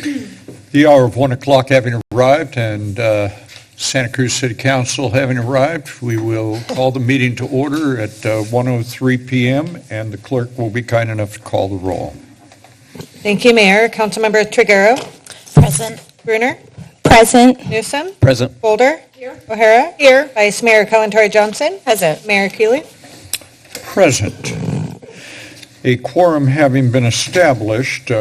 The hour of 1 o'clock having arrived, and Santa Cruz City Council having arrived, we will call the meeting to order at 1:03 p.m., and the clerk will be kind enough to call the roll. Thank you, Mayor. Councilmember Triguero. Present. Bruner. Present. Newsom. Present. Boulder. Here. O'Hara. Here. Vice Mayor Cohen-Torrey-Johnson. Present. Mayor Keeley. Present. A quorum having been established,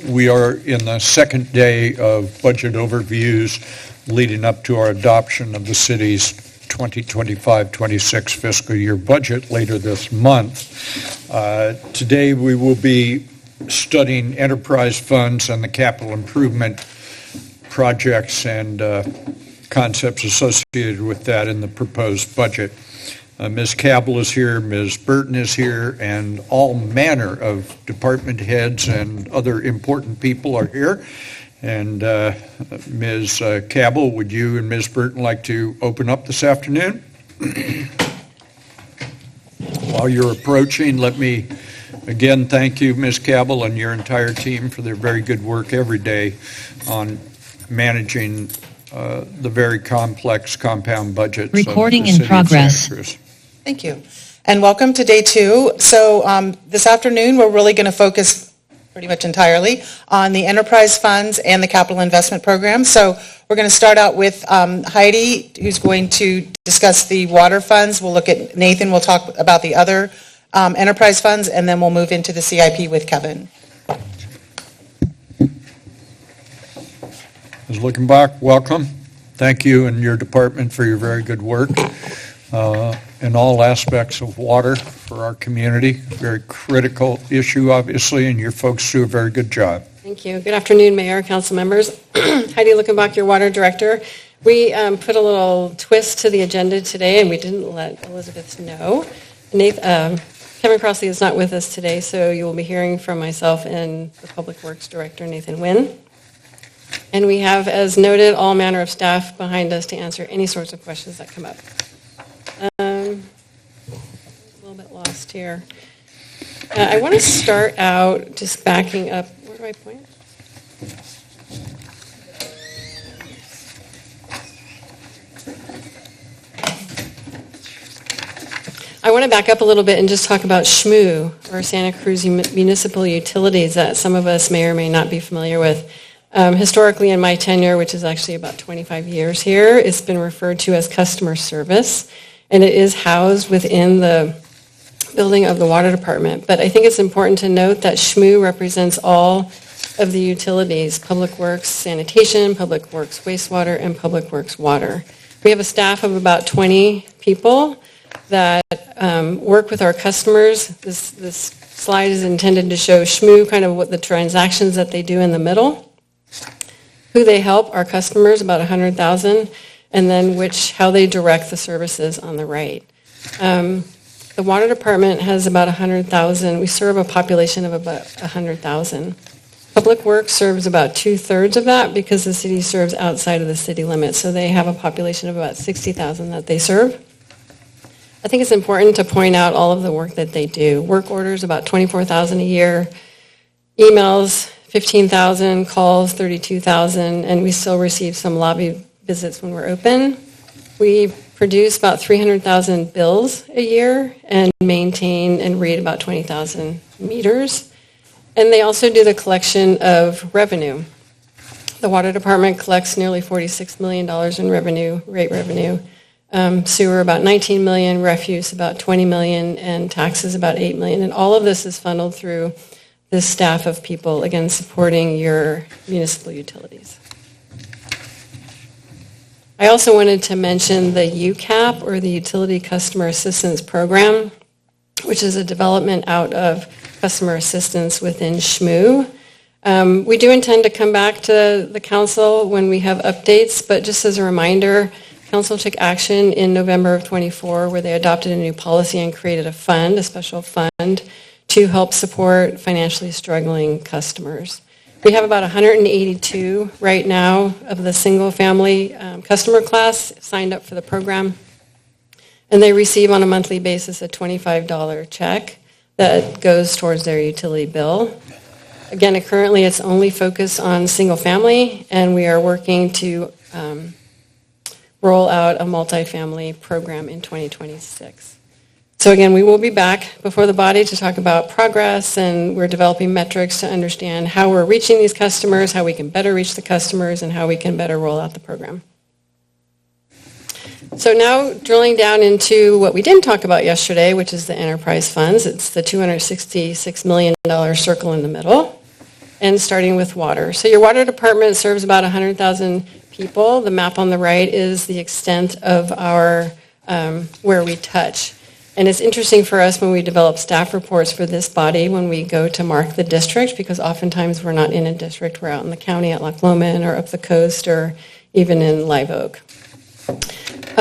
we are in the second day of budget overviews leading up to our adoption of the city's 2025-26 fiscal year budget later this month. Today we will be studying enterprise funds and the capital improvement projects and concepts associated with that in the proposed budget. Ms. Cabell is here, Ms. Burton is here, and all manner of department heads and other important people are here. And Ms. Cabell, would you and Ms. Burton like to open up this afternoon? While you're approaching, let me again thank you, Ms. Cabell, and your entire team for their very good work every day on managing the very complex compound budgets. Recording in progress. Thank you. And welcome to day two. So this afternoon, we're really going to focus pretty much entirely on the enterprise funds and the capital investment program. So we're going to start out with Heidi, who's going to discuss the water funds. We'll look at Nathan. We'll talk about the other enterprise funds, and then we'll move into the CIP with Kevin. Ms. Luckenbach, welcome. Thank you and your department for your very good work in all aspects of water for our community. Very critical issue, obviously, and your folks do a very good job. Thank you. Good afternoon, Mayor, council members. Heidi Luckenbach, your water director. We put a little twist to the agenda today, and we didn't let Elizabeth know. Kevin Crossley is not with us today, so you will be hearing from myself and the Public Works Director, Nathan Wynn. And we have, as noted, all manner of staff behind us to answer any sorts of questions that come up. A little bit lost here. I want to start out just backing up. Where do I point? I want to back up a little bit and just talk about SHMU, or Santa Cruz Municipal Utilities, that some of us may or may not be familiar with. Historically, in my tenure, which is actually about 25 years here, it's been referred to as customer service, and it is housed within the building of the water department. But I think it's important to note that SHMU represents all of the utilities: Public Works Sanitation, Public Works Wastewater, and Public Works Water. We have a staff of about 20 people that work with our customers. This slide is intended to show SHMU, kind of what the transactions that they do in the middle. Who they help, our customers, about 100,000, and then how they direct the services on the right. The water department has about 100,000. We serve a population of about 100,000. Public Works serves about 2/3 of that because the city serves outside of the city limits, so they have a population of about 60,000 that they serve. I think it's important to point out all of the work that they do. Work orders, about 24,000 a year. Emails, 15,000, calls, 32,000, and we still receive some lobby visits when we're open. We produce about 300,000 bills a year and maintain and read about 20,000 meters. And they also do the collection of revenue. The water department collects nearly $46 million in revenue, rate revenue. Sewer about 19 million, refuse about 20 million, and taxes about 8 million. And all of this is funneled through this staff of people, again, supporting your municipal utilities. I also wanted to mention the UCAP, or the Utility Customer Assistance Program, which is a development out of customer assistance within SHMU. We do intend to come back to the council when we have updates, but just as a reminder, council took action in November of 24 where they adopted a new policy and created a fund, a special fund, to help support financially struggling customers. We have about 182 right now of the single-family customer class signed up for the program, and they receive on a monthly basis a $25 check that goes towards their utility bill. Again, currently it's only focused on single family, and we are working to roll out a multifamily program in 2026. So again, we will be back before the body to talk about progress, and we're developing metrics to understand how we're reaching these customers, how we can better reach the customers, and how we can better roll out the program. So now drilling down into what we didn't talk about yesterday, which is the enterprise funds. It's the $266 million circle in the middle, and starting with water. So your water department serves about 100,000 people. The map on the right is the extent of our where we touch. And it's interesting for us when we develop staff reports for this body when we go to mark the district, because oftentimes we're not in a district. We're out in the county at Loch Lomond or up the coast or even in Live Oak.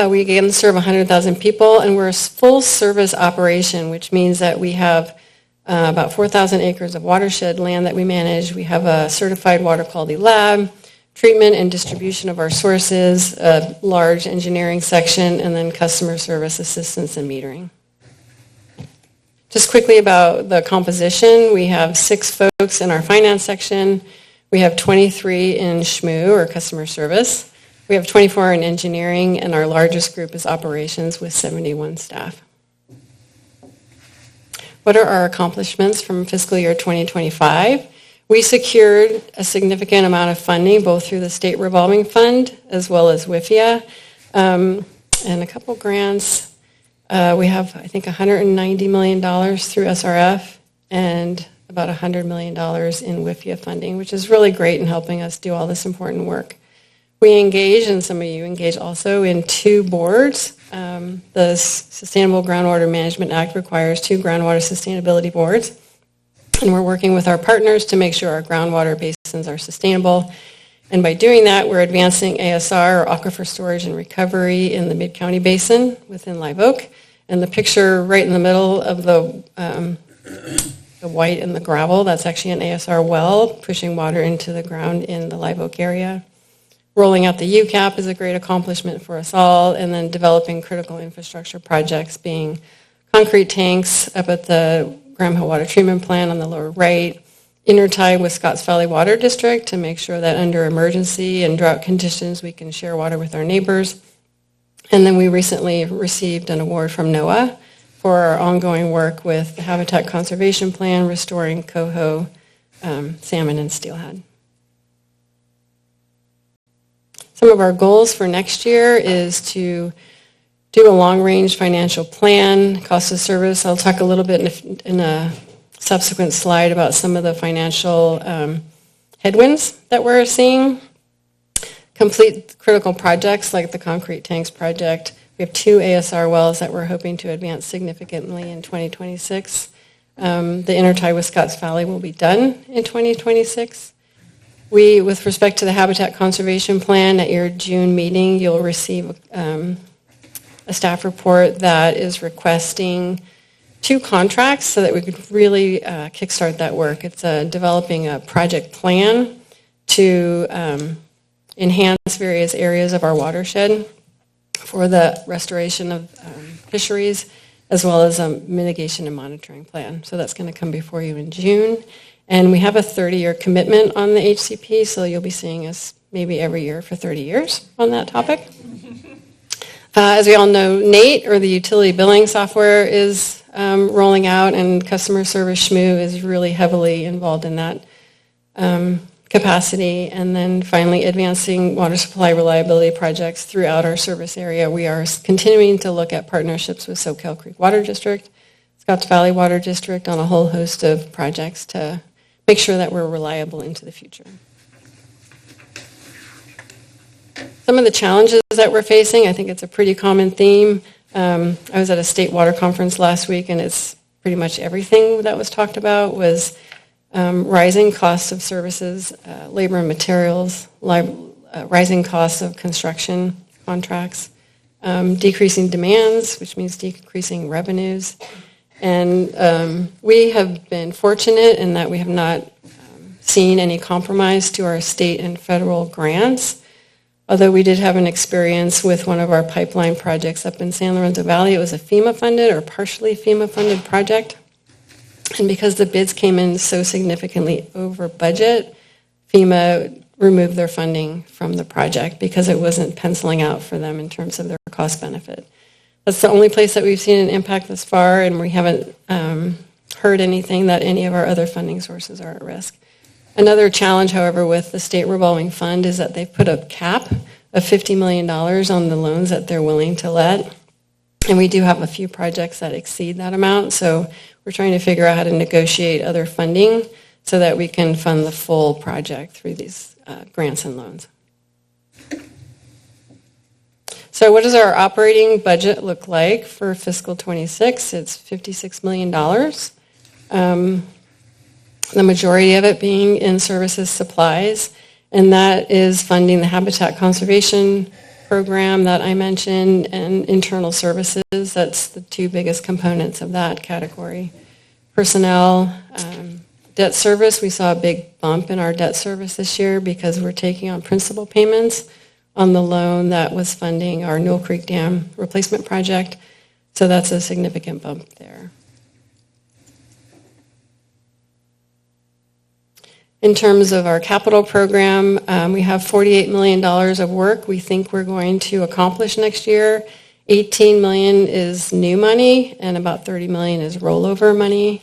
We again serve 100,000 people, and we're a full service operation, which means that we have about 4,000 acres of watershed land that we manage. We have a certified water quality lab, treatment and distribution of our sources, a large engineering section, and then customer service assistance and metering. Just quickly about the composition, we have 6 folks in our finance section. We have 23 in SHMU, or customer service. We have 24 in engineering, and our largest group is operations with 71 staff. What are our accomplishments from fiscal year 2025? We secured a significant amount of funding, both through the state revolving fund as well as WIFIA, and a couple grants. We have, I think, $190 million through SRF and about $100 million in WIFIA funding, which is really great in helping us do all this important work. We engage, and some of you engage also, in 2 boards. The Sustainable Groundwater Management Act requires 2 groundwater sustainability boards. And we're working with our partners to make sure our groundwater basins are sustainable. And by doing that, we're advancing ASR, or Aquifer Storage and Recovery, in the Mid-County Basin within Live Oak. And the picture right in the middle of the white and the gravel, that's actually an ASR well pushing water into the ground in the Live Oak area. Rolling out the UCAP is a great accomplishment for us all, and then developing critical infrastructure projects, being concrete tanks up at the Graham Hill Water Treatment Plant on the lower right, intertie with Scotts Valley Water District to make sure that under emergency and drought conditions we can share water with our neighbors. And then we recently received an award from NOAA for our ongoing work with the Habitat Conservation Plan, restoring coho, salmon, and steelhead. Some of our goals for next year is to do a long-range financial plan, cost of service. I'll talk a little bit in a subsequent slide about some of the financial headwinds that we're seeing. Complete critical projects like the concrete tanks project. We have 2 ASR wells that we're hoping to advance significantly in 2026. The intertie with Scotts Valley will be done in 2026. With respect to the Habitat Conservation Plan, at your June meeting, you'll receive a staff report that is requesting 2 contracts so that we could really kickstart that work. It's developing a project plan to enhance various areas of our watershed for the restoration of fisheries, as well as a mitigation and monitoring plan. So that's going to come before you in June. And we have a 30-year commitment on the HCP, so you'll be seeing us maybe every year for 30 years on that topic. As we all know, NATE, or the utility billing software, is rolling out, and customer service SHMU is really heavily involved in that capacity. And then finally, advancing water supply reliability projects throughout our service area. We are continuing to look at partnerships with Soquel Creek Water District, Scotts Valley Water District, on a whole host of projects to make sure that we're reliable into the future. Some of the challenges that we're facing, I think it's a pretty common theme. I was at a state water conference last week, and it's pretty much everything that was talked about was rising costs of services, labor and materials, rising costs of construction contracts, decreasing demands, which means decreasing revenues. And we have been fortunate in that we have not seen any compromise to our state and federal grants, although we did have an experience with one of our pipeline projects up in San Lorenzo Valley. It was a FEMA-funded or partially FEMA-funded project. And because the bids came in so significantly over budget, FEMA removed their funding from the project because it wasn't penciling out for them in terms of their cost benefit. That's the only place that we've seen an impact thus far, and we haven't heard anything that any of our other funding sources are at risk. Another challenge, however, with the state revolving fund is that they've put a cap of $50 million on the loans that they're willing to let. And we do have a few projects that exceed that amount, so we're trying to figure out how to negotiate other funding so that we can fund the full project through these grants and loans. So what does our operating budget look like for fiscal 26? It's $56 million. The majority of it being in services supplies, and that is funding the habitat conservation program that I mentioned and internal services. That's the two biggest components of that category. Personnel, debt service, we saw a big bump in our debt service this year because we're taking on principal payments on the loan that was funding our Newell Creek Dam replacement project. So that's a significant bump there. In terms of our capital program, we have $48 million of work we think we're going to accomplish next year. $18 million is new money, and about $30 million is rollover money.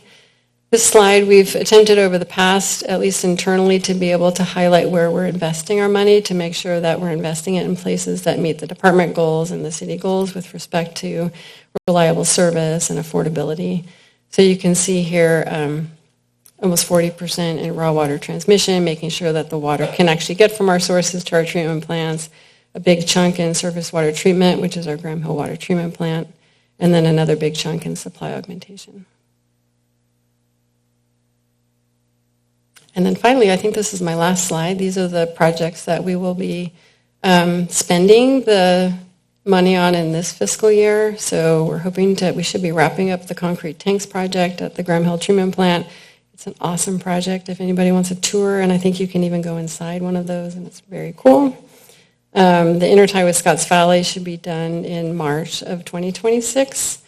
This slide we've attempted over the past, at least internally, to be able to highlight where we're investing our money to make sure that we're investing it in places that meet the department goals and the city goals with respect to reliable service and affordability. So you can see here almost 40% in raw water transmission, making sure that the water can actually get from our sources to our treatment plants, a big chunk in surface water treatment, which is our Graham Hill Water Treatment Plant, and then another big chunk in supply augmentation. And then finally, I think this is my last slide. These are the projects that we will be spending the money on in this fiscal year. So we're hoping we should be wrapping up the concrete tanks project at the Graham Hill Treatment Plant. It's an awesome project if anybody wants a tour, and I think you can even go inside one of those, and it's very cool. The intertie with Scotts Valley should be done in March of 2026.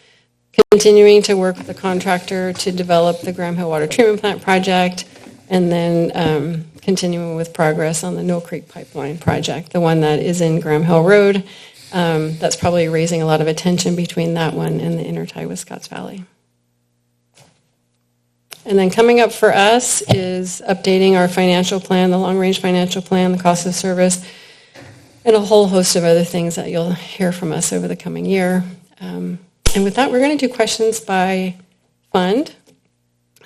Continuing to work with the contractor to develop the Graham Hill Water Treatment Plant project, and then continuing with progress on the Newell Creek Pipeline project, the one that is in Graham Hill Road. That's probably raising a lot of attention between that one and the intertie with Scotts Valley. And then coming up for us is updating our financial plan, the long-range financial plan, the cost of service, and a whole host of other things that you'll hear from us over the coming year. And with that, we're going to do questions by fund.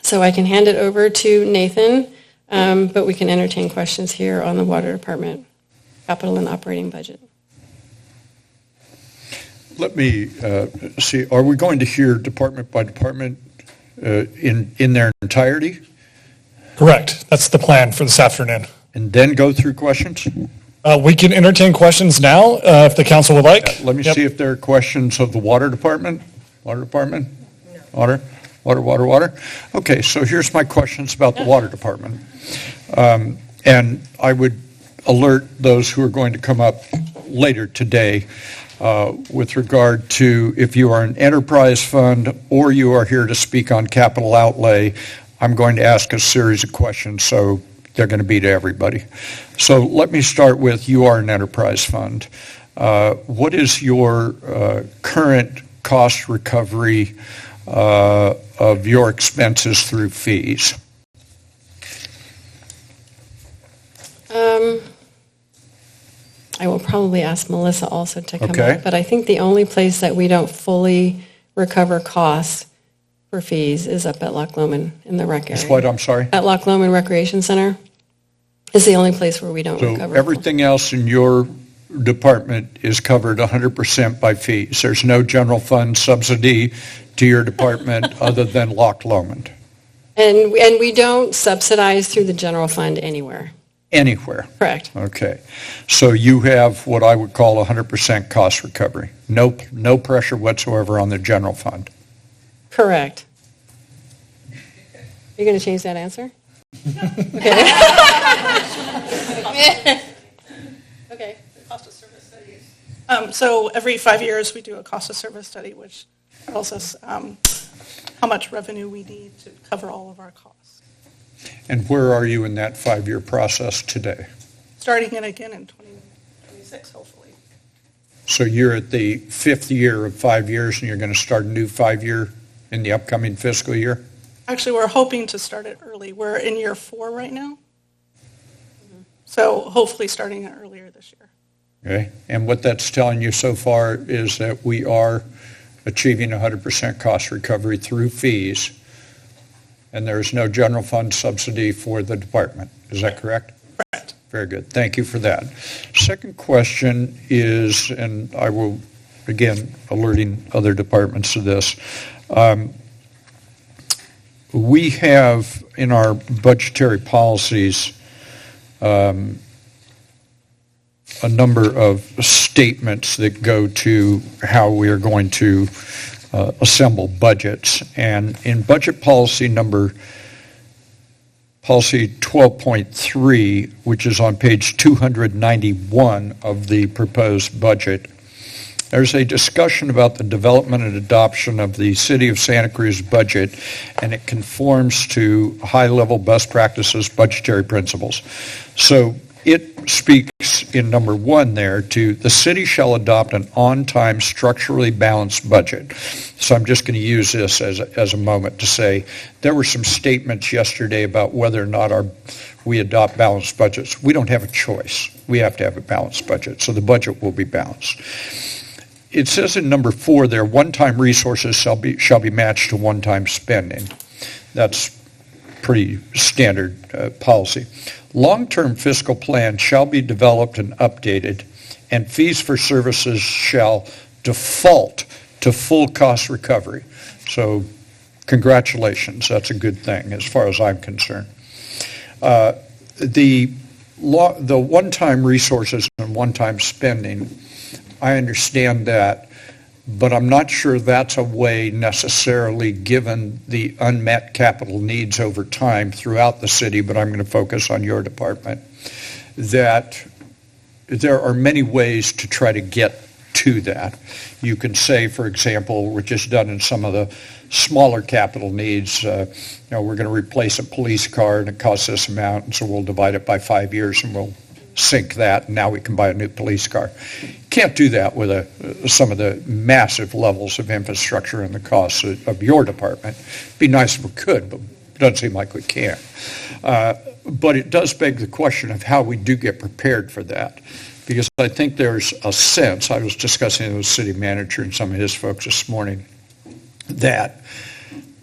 So I can hand it over to Nathan, but we can entertain questions here on the Water Department capital and operating budget. Let me see, are we going to hear department by department in their entirety Correct. That's the plan for this afternoon. and then go through questions? We can entertain questions now if the council would like. Let me Yep. see if there are questions of the Water Department. Water Department? Water? Water. Okay, so here's my questions about the Water Department. And I would alert those who are going to come up later today with regard to if you are an enterprise fund or you are here to speak on capital outlay, I'm going to ask a series of questions, so they're going to be to everybody. So let me start with, you are an enterprise fund. What is your current cost recovery of your expenses through fees? I will probably ask Melissa also to come Okay. up, but I think the only place that we don't fully recover costs for fees is up at Loch Lomond in the rec area. Is what, I'm sorry? At Loch Lomond Recreation Center is the only place where we don't So recover. everything else in your department is covered 100% by fees. There's no general fund subsidy to your department other than Loch Lomond, And we don't subsidize through the general fund anywhere. anywhere. Correct. Okay. So you have what I would call 100% cost recovery. No pressure whatsoever on the general fund. Correct. You're going to change that answer? Okay. Cost of service studies. So every 5 years, we do a cost of service study, which tells us how how much revenue we need to cover all of our costs. And where are you in that 5-year process today? Starting it again in 2026, hopefully. So you're at the 5th year of 5 years, and you're going to start a new 5-year in the upcoming fiscal year? Actually, we're hoping to start it early. We're in year 4 right now. So hopefully starting it earlier this year. Okay, and what that's telling you so far is that we are achieving 100% cost recovery through fees, and there is no general fund subsidy for the department. Is that correct? Correct. Very good. Thank you for that. Second question is, and I will, again, alerting other departments to this. We have in our budgetary policies a number of statements that go to how we are going to assemble budgets. And in budget policy policy 12.3, which is on page 291 of the proposed budget, there's a discussion about the development and adoption of the City of Santa Cruz budget, and it conforms to high-level best practices budgetary principles. So it speaks in number 1 there to the city shall adopt an on-time structurally balanced budget. So I'm just going to use this as a moment to say there were some statements yesterday about whether or not we adopt balanced budgets. We don't have a choice. We have to have a balanced budget, so the budget will be balanced. It says in number 4 there, one-time resources shall be matched to one-time spending. That's pretty standard policy. Long-term fiscal plan shall be developed and updated, and fees for services shall default to full cost recovery. So congratulations, that's a good thing as far as I'm concerned. The one-time resources and one-time spending, I understand that, but I'm not sure that's a way necessarily, given the unmet capital needs over time throughout the city, but I'm going to focus on your department, that there are many ways to try to get to that. You can say, for example, which is done in some of the smaller capital needs, we're going to replace a police car and it costs this amount, and so we'll divide it by 5 years and we'll sink that, and now we can buy a new police car. Can't do that with some of the massive levels of infrastructure and the costs of your department. It'd be nice if we could, but it doesn't seem like we can. But it does beg the question of how we do get prepared for that. Because I think there's a sense, I was discussing it with the city manager and some of his folks this morning, that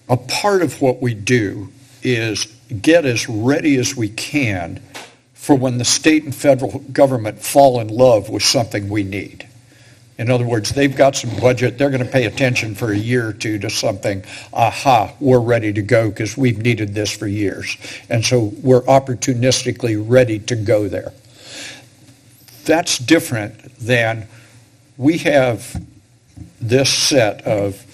a part of what we do is get as ready as we can for when the state and federal government fall in love with something we need. In other words, they've got some budget, they're going to pay attention for a year or two to something, we're ready to go because we've needed this for years. And so we're opportunistically ready to go there. That's different than we have this set of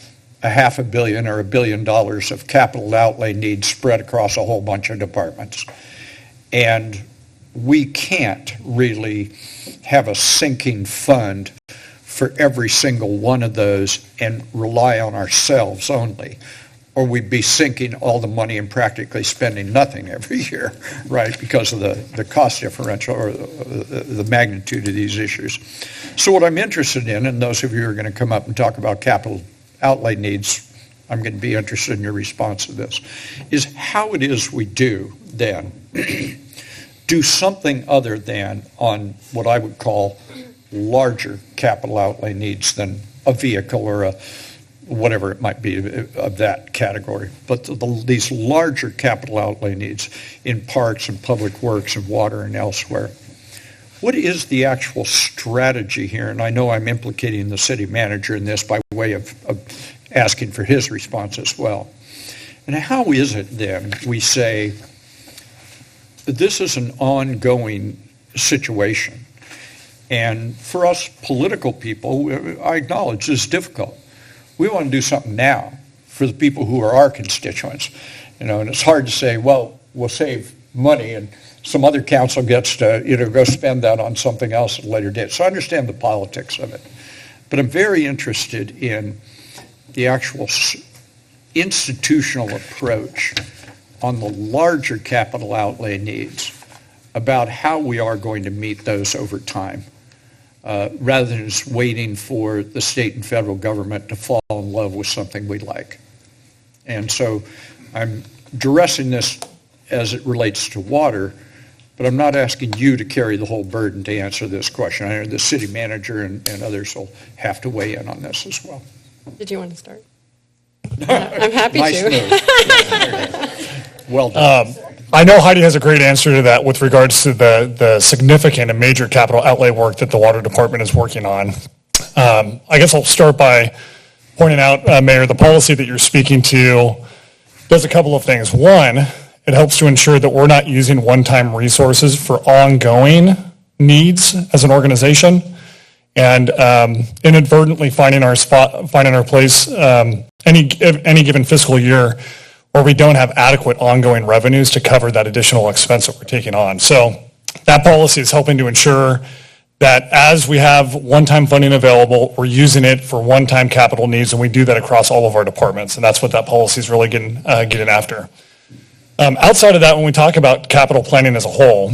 $500 million or $1 billion of capital outlay needs spread across a whole bunch of departments. And we can't really have a sinking fund for every single one of those and rely on ourselves only, or we'd be sinking all the money and practically spending nothing every year, right, because of the cost differential or the magnitude of these issues. So what I'm interested in, and those of you who are going to come up and talk about capital outlay needs, I'm going to be interested in your response to this, is how it is we do then do something other than on what I would call larger capital outlay needs than a vehicle or a whatever it might be of that category. But these larger capital outlay needs in parks and public works and water and elsewhere. What is the actual strategy here? And I know I'm implicating the city manager in this by way of asking for his response as well. And how is it then we say, this is an ongoing situation. And for us political people, I acknowledge this is difficult. We want to do something now for the people who are our constituents. And it's hard to say, well, we'll save money and some other council gets to go spend that on something else at a later date. So I understand the politics of it. But I'm very interested in the actual institutional approach on the larger capital outlay needs about how we are going to meet those over time, rather than just waiting for the state and federal government to fall in love with something we like. And so I'm addressing this as it relates to water, but I'm not asking you to carry the whole burden to answer this question. I know the city manager and others will have to weigh in on this as well. Did you want to start? I'm happy Nice to. move. Well done. I know Heidi has a great answer to that with regards to the significant and major capital outlay work that the water department is working on. I guess I'll start by pointing out, Mayor, the policy that you're speaking to does a couple of things. One, it helps to ensure that we're not using one-time resources for ongoing needs as an organization, and inadvertently finding our place any given fiscal year where we don't have adequate ongoing revenues to cover that additional expense that we're taking on. So that policy is helping to ensure that as we have one-time funding available, we're using it for one-time capital needs, and we do that across all of our departments, and that's what that policy is really getting after. Outside of that, when we talk about capital planning as a whole,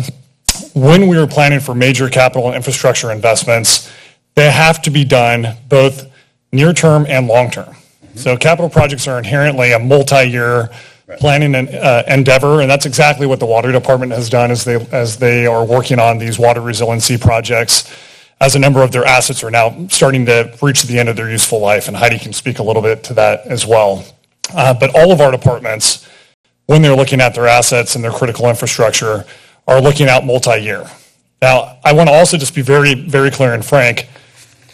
when we are planning for major capital and infrastructure investments, they have to be done both near-term and long-term. So capital projects are inherently a multi-year planning endeavor, and that's exactly what the water department has done as they are working on these water resiliency projects, as a number of their assets are now starting to reach the end of their useful life, and Heidi can speak a little bit to that as well. But all of our departments, when they're looking at their assets and their critical infrastructure, are looking out multi-year. Now, I want to also just be very, very clear and frank.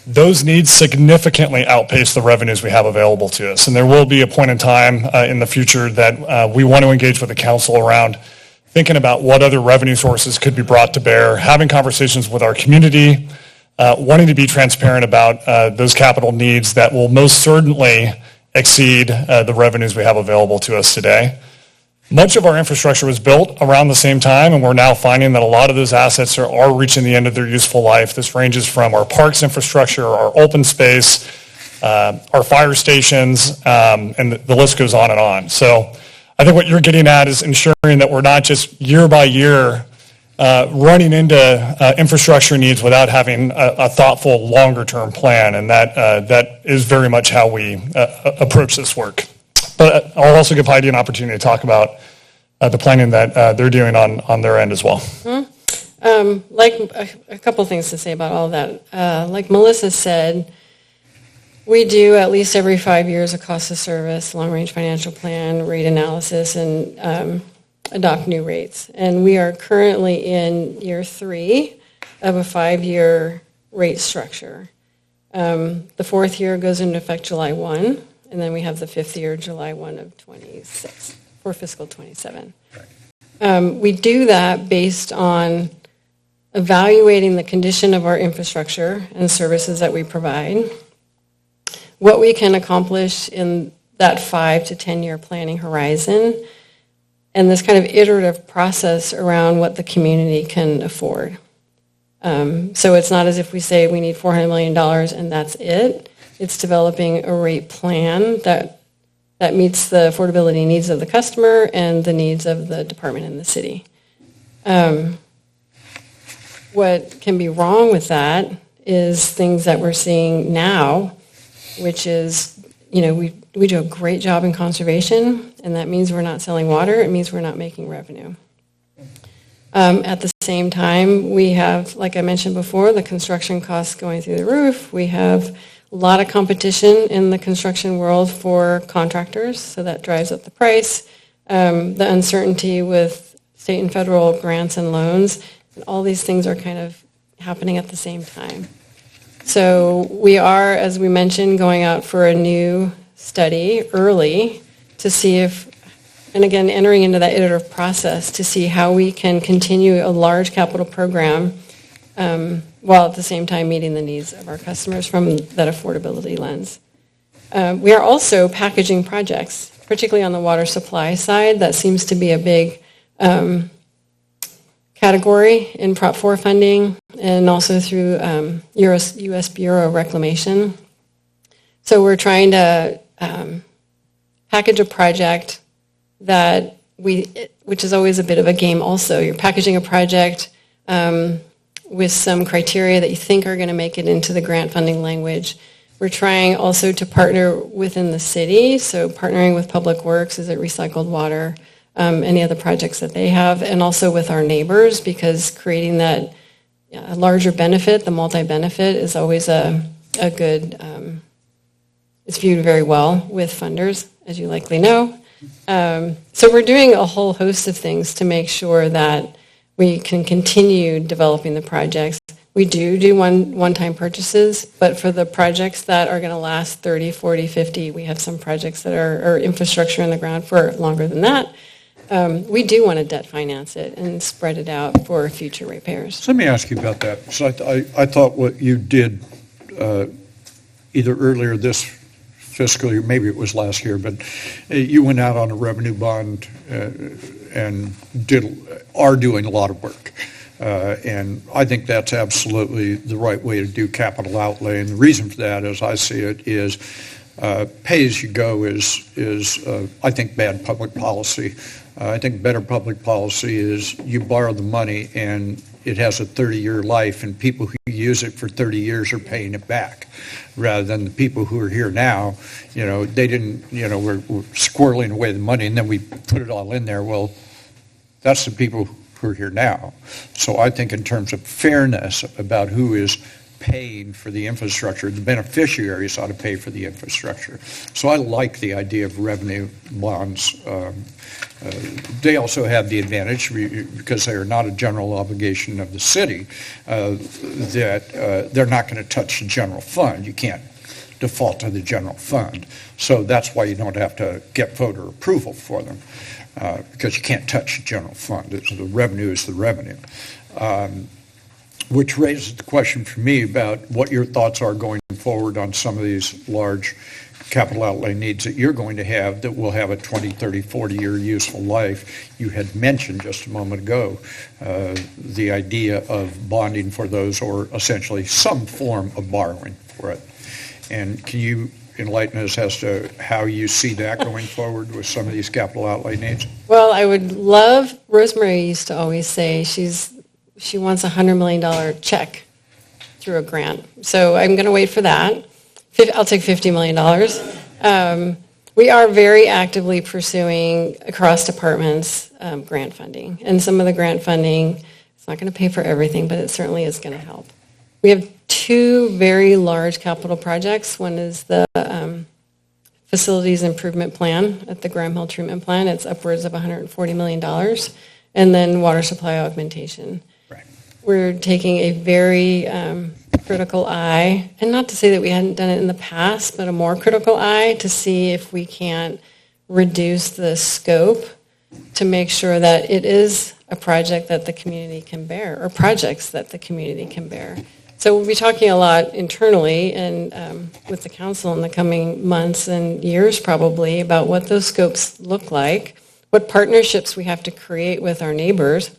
Those needs significantly outpace the revenues we have available to us. And there will be a point in time in the future that we want to engage with the council around thinking about what other revenue sources could be brought to bear, having conversations with our community, wanting to be transparent about those capital needs that will most certainly exceed the revenues we have available to us today. Much of our infrastructure was built around the same time, and we're now finding that a lot of those assets are reaching the end of their useful life. This ranges from our parks infrastructure, our open space, our fire stations, and the list goes on and on. So I think what you're getting at is ensuring that we're not just year by year running into infrastructure needs without having a thoughtful, longer-term plan, and that is very much how we approach this work. But I'll also give Heidi an opportunity to talk about the planning that they're doing on their end as well. Like a couple things to say about all of that. Like Melissa said, we do at least every 5 years a cost of service, long-range financial plan, rate analysis, and adopt new rates. And we are currently in year 3 of a 5-year rate structure. The 4th year goes into effect July 1. And then we have the 5th year, July 1 of 26, for fiscal 27. We do that based on evaluating the condition of our infrastructure and services that we provide, what we can accomplish in that 5 to 10 year planning horizon, and this kind of iterative process around what the community can afford. So it's not as if we say we need $400 million and that's it. It's developing a rate plan that meets the affordability needs of the customer and the needs of the department and the city. What can be wrong with that is things that we're seeing now, which is, we do a great job in conservation, and that means we're not selling water. It means we're not making revenue. At the same time, we have, like I mentioned before, the construction costs going through the roof. We have a lot of competition in the construction world for contractors, so that drives up the price. The uncertainty with state and federal grants and loans, and all these things are kind of happening at the same time. So we are, as we mentioned, going out for a new study early to see if, and again, entering into that iterative process to see how we can continue a large capital program while at the same time meeting the needs of our customers from that affordability lens. We are also packaging projects, particularly on the water supply side. That seems to be a big category in Prop 4 funding and also through U.S. Bureau of Reclamation. So we're trying to package a project that which is always a bit of a game also. You're packaging a project with some criteria that you think are going to make it into the grant funding language. We're trying also to partner within the city, so partnering with Public Works, is it recycled water, any other projects that they have, and also with our neighbors, because creating that a larger benefit, the multi-benefit, is always a good, it's viewed very well with funders, as you likely know. So we're doing a whole host of things to make sure that we can continue developing the projects. We do one-time purchases, but for the projects that are going to last 30, 40, 50, we have some projects that are infrastructure in the ground for longer than that. We do want to debt finance it and spread it out for future repairs. So let me ask you about that. So I thought what you did either earlier this fiscal year, maybe it was last year, but you went out on a revenue bond and are doing a lot of work. And I think that's absolutely the right way to do capital outlay. And the reason for that, as I see it, is pay as you go is I think, bad public policy. I think better public policy is you borrow the money and it has a 30-year life, and people who use it for 30 years are paying it back, rather than the people who are here now, they didn't, we're squirreling away the money and then we put it all in there. Well, that's the people who are here now. So I think in terms of fairness about who is paying for the infrastructure, the beneficiaries ought to pay for the infrastructure. So I like the idea of revenue bonds. They also have the advantage, because they are not a general obligation of the city, that they're not going to touch the general fund. You can't default to the general fund. So that's why you don't have to get voter approval for them, because you can't touch the general fund. The revenue is the revenue. Which raises the question for me about what your thoughts are going forward on some of these large capital outlay needs that you're going to have that will have a 20, 30, 40-year useful life. You had mentioned just a moment ago the idea of bonding for those, or essentially some form of borrowing for it. And can you enlighten us as to how you see that going forward with some of these capital outlay needs? Well, I would love, Rosemary used to always say she wants a $100 million check through a grant. So I'm going to wait for that. I'll take $50 million. We are very actively pursuing across departments grant funding. And some of the grant funding, it's not going to pay for everything, but it certainly is going to help. We have two very large capital projects. One is the facilities improvement plan at the Graham Hill Treatment Plant. It's upwards of $140 million. And then water supply augmentation. Right. We're taking a very critical eye, and not to say that we hadn't done it in the past, but a more critical eye to see if we can't reduce the scope to make sure that it is a project that the community can bear, or projects that the community can bear. So we'll be talking a lot internally and with the council in the coming months and years probably about what those scopes look like, what partnerships we have to create with our neighbors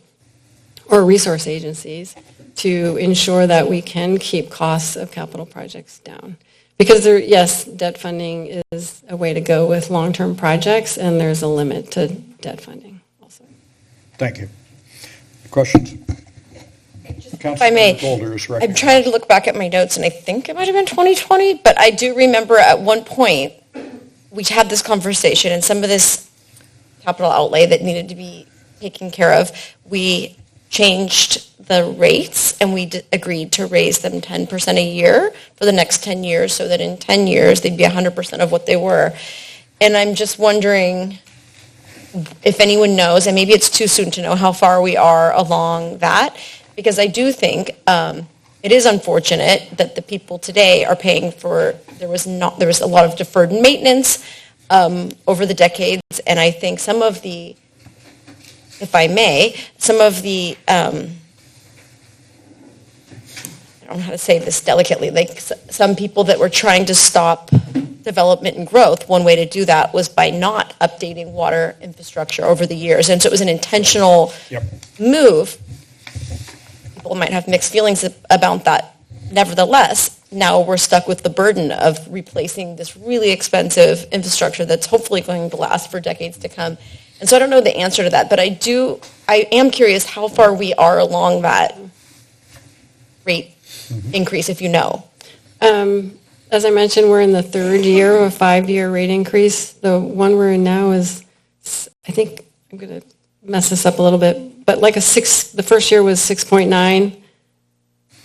or resource agencies to ensure that we can keep costs of capital projects down. Because yes, debt funding is a way to go with long-term projects, and there's a limit to debt funding also. Thank you. Questions? If I may, I'm trying to look back at my notes, and I think it might have been 2020, but I do remember at one point we had this conversation, and some of this capital outlay that needed to be taken care of, we changed the rates, and we agreed to raise them 10% a year for the next 10 years, so that in 10 years they'd be 100% of what they were. And I'm just wondering if anyone knows, and maybe it's too soon to know how far we are along that, because I do think it is unfortunate that the people today are paying for, there was a lot of deferred maintenance over the decades, and I think some of the, if I may, some of the, I don't know how to say this delicately, like some people that were trying to stop development and growth, one way to do that was by not updating water infrastructure over the years. And so it was an intentional move. People might have mixed feelings about that. Nevertheless, now we're stuck with the burden of replacing this really expensive infrastructure that's hopefully going to last for decades to come. And so I don't know the answer to that, but I am curious how far we are along that rate increase, if you know. As I mentioned, we're in the third year of a 5-year rate increase. The one we're in now is, I think, I'm going to mess this up a little bit, but the first year was 6.9,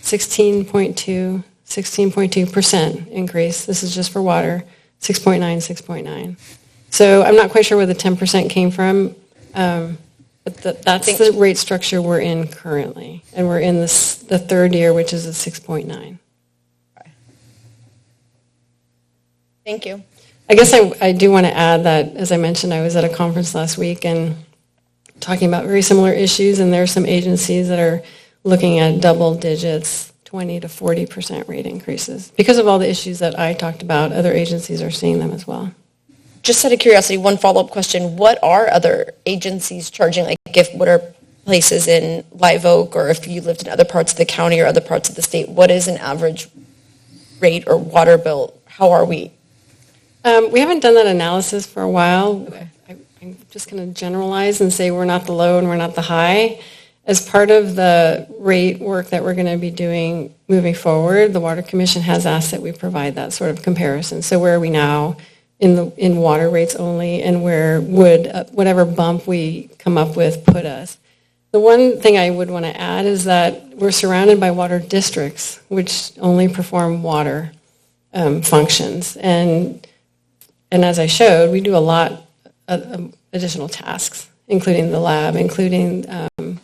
16.2, 16.2% increase. This is just for water, 6.9, 6.9. So I'm not quite sure where the 10% came from, but that's the rate structure we're in currently. And we're in the third year, which is a 6.9. Thank you. I guess I do want to add that, as I mentioned, I was at a conference last week and talking about very similar issues, and there are some agencies that are looking at double digits, 20 to 40% rate increases. Because of all the issues that I talked about, other agencies are seeing them as well. Just out of curiosity, one follow-up question. What are other agencies charging? What are places in Live Oak, or if you lived in other parts of the county or other parts of the state, what is an average rate or water bill? How are we? We haven't done that analysis for a while. Okay. I'm just going to generalize and say we're not the low and we're not the high. As part of the rate work that we're going to be doing moving forward, the Water Commission has asked that we provide that sort of comparison. So where are we now in water rates only, and where would whatever bump we come up with put us? The one thing I would want to add is that we're surrounded by water districts, which only perform water functions. And as I showed, we do a lot of additional tasks, including the lab, including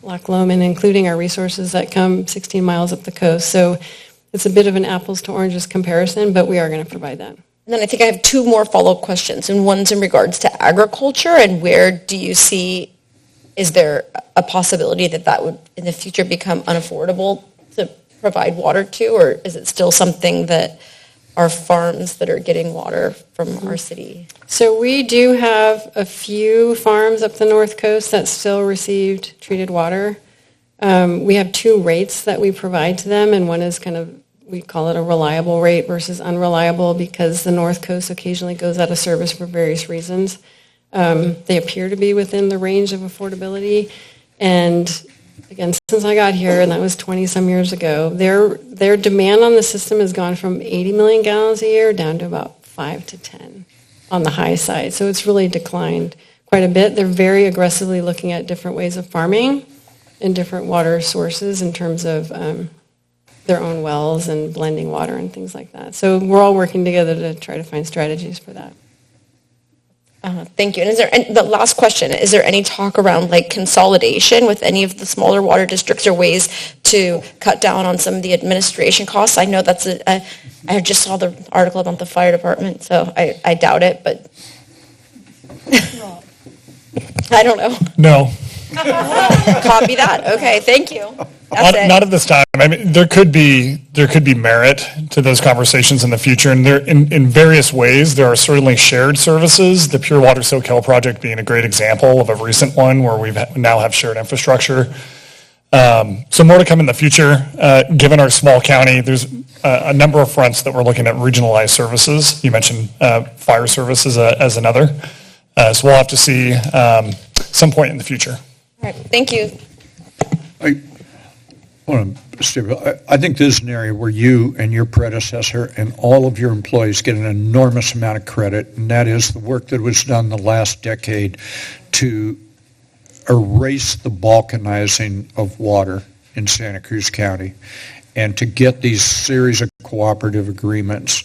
Loch Lomond, including our resources that come 16 miles up the coast. So it's a bit of an apples to oranges comparison, but we are going to provide that. And then I think I have two more follow-up questions, and one's in regards to agriculture, and where do you see, is there a possibility that would in the future become unaffordable to provide water to, or is it still something that our farms that are getting water from our city? So we do have a few farms up the North Coast that still received treated water. We have two rates that we provide to them, and one is we call it a reliable rate versus unreliable, because the North Coast occasionally goes out of service for various reasons. They appear to be within the range of affordability, and again, since I got here, and that was 20-some years ago, their demand on the system has gone from 80 million gallons a year down to about 5 to 10 on the high side. So it's really declined quite a bit. They're very aggressively looking at different ways of farming and different water sources in terms of their own wells and blending water and things like that. So we're all working together to try to find strategies for that. Thank you. And the last question, is there any talk around consolidation with any of the smaller water districts, or ways to cut down on some of the administration costs? I know that's I just saw the article about the fire department, so I doubt it, but I don't know. No. Copy that. Okay, thank you. That's it. Not at this time. I mean, there could be merit to those conversations in the future, and there, in various ways, there are certainly shared services. The Pure Water SoCal project being a great example of a recent one where we now have shared infrastructure. So more to come in the future. Given our small county, there's a number of fronts that we're looking at regionalized services. You mentioned fire services as another. So we'll have to see some point in the future. All right, thank you. I think this is an area where you and your predecessor and all of your employees get an enormous amount of credit, and that is the work that was done the last decade to erase the balkanizing of water in Santa Cruz County, and to get these series of cooperative agreements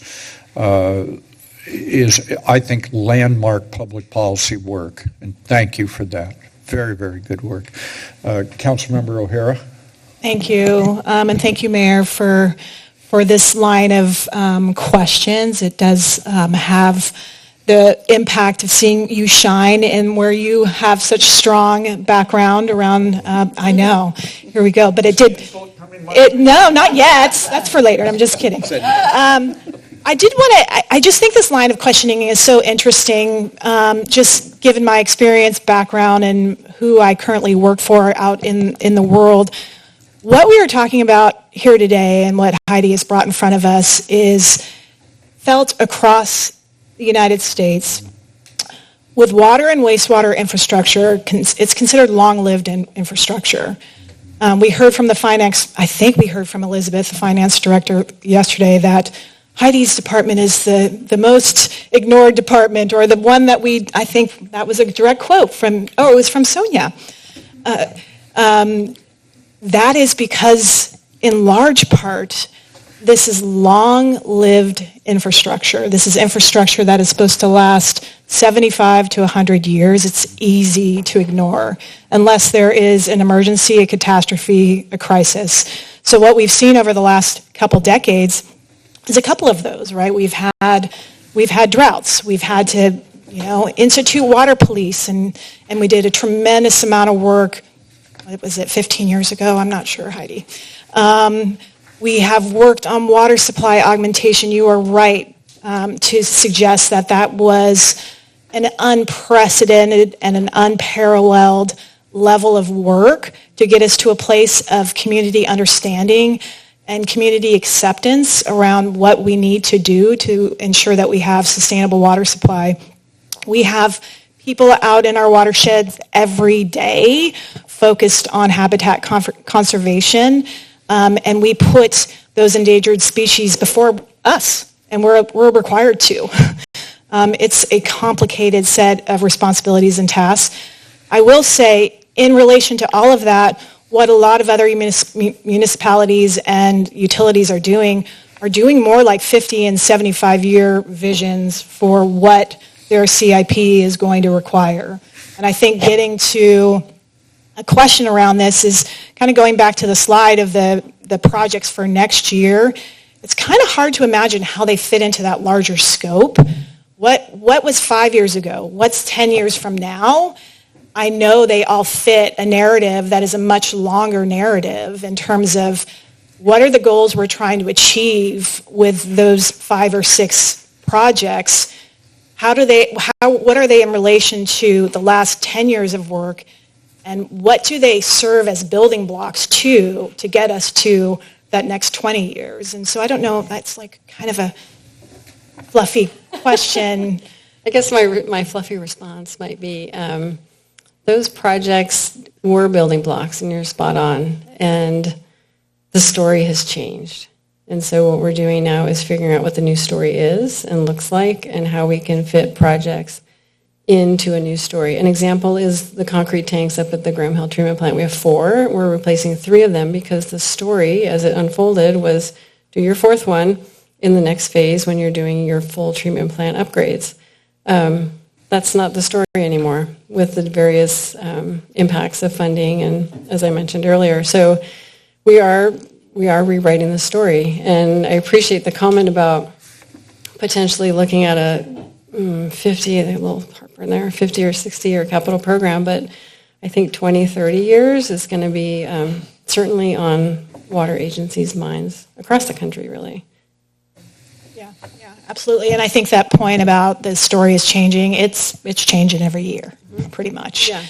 is, I think, landmark public policy work, and thank you for that. Very, very good work. Councilmember O'Hara. Thank you, and thank you, Mayor, for this line of questions. It does have the impact of seeing you shine, and where you have such strong background around. I know. Here we go. But it did. No, not yet. That's for later. I'm just kidding. I just think this line of questioning is so interesting, just given my experience, background, and who I currently work for out in the world. What we are talking about here today and what Heidi has brought in front of us is felt across the United States. With water and wastewater infrastructure, it's considered long-lived infrastructure. We heard from I think we heard from Elizabeth, the finance director, yesterday that Heidi's department is the most ignored department, or the one that I think that was a direct quote it was from Sonia. That is because, in large part, this is long-lived infrastructure. This is infrastructure that is supposed to last 75 to 100 years. It's easy to ignore unless there is an emergency, a catastrophe, a crisis. So what we've seen over the last couple decades is a couple of those, right? We've had droughts. We've had to, institute water police, and we did a tremendous amount of work. What was it, 15 years ago? I'm not sure, Heidi. We have worked on water supply augmentation. You are right to suggest that was an unprecedented and an unparalleled level of work to get us to a place of community understanding and community acceptance around what we need to do to ensure that we have sustainable water supply. We have people out in our watersheds every day focused on habitat conservation. And we put those endangered species before us, and we're required to. It's a complicated set of responsibilities and tasks. I will say, in relation to all of that, what a lot of other municipalities and utilities are doing more like 50 and 75-year visions for what their CIP is going to require. And I think getting to a question around this is kind of going back to the slide of the projects for next year. It's kind of hard to imagine how they fit into that larger scope. What was 5 years ago? What's 10 years from now? I know they all fit a narrative that is a much longer narrative in terms of what are the goals we're trying to achieve with those 5 or 6 projects. What are they in relation to the last 10 years of work? And what do they serve as building blocks to get us to that next 20 years? And so I don't know if that's like kind of a fluffy question. I guess my fluffy response might be those projects were building blocks, and you're spot on. And the story has changed. And so what we're doing now is figuring out what the new story is and looks like and how we can fit projects into a new story. An example is the concrete tanks up at the Graham Hill Treatment Plant. We have 4. We're replacing 3 of them because the story, as it unfolded, was do your 4th one in the next phase when you're doing your full treatment plant upgrades. That's not the story anymore with the various impacts of funding and, as I mentioned earlier. So we are rewriting the story. And I appreciate the comment about potentially looking at a 50, a little heartburn there, 50 or 60-year capital program, but I think 20, 30 years is going to be certainly on water agencies' minds across the country, really. Yeah, absolutely. And I think that point about the story is changing, it's changing every year, pretty much. Yeah.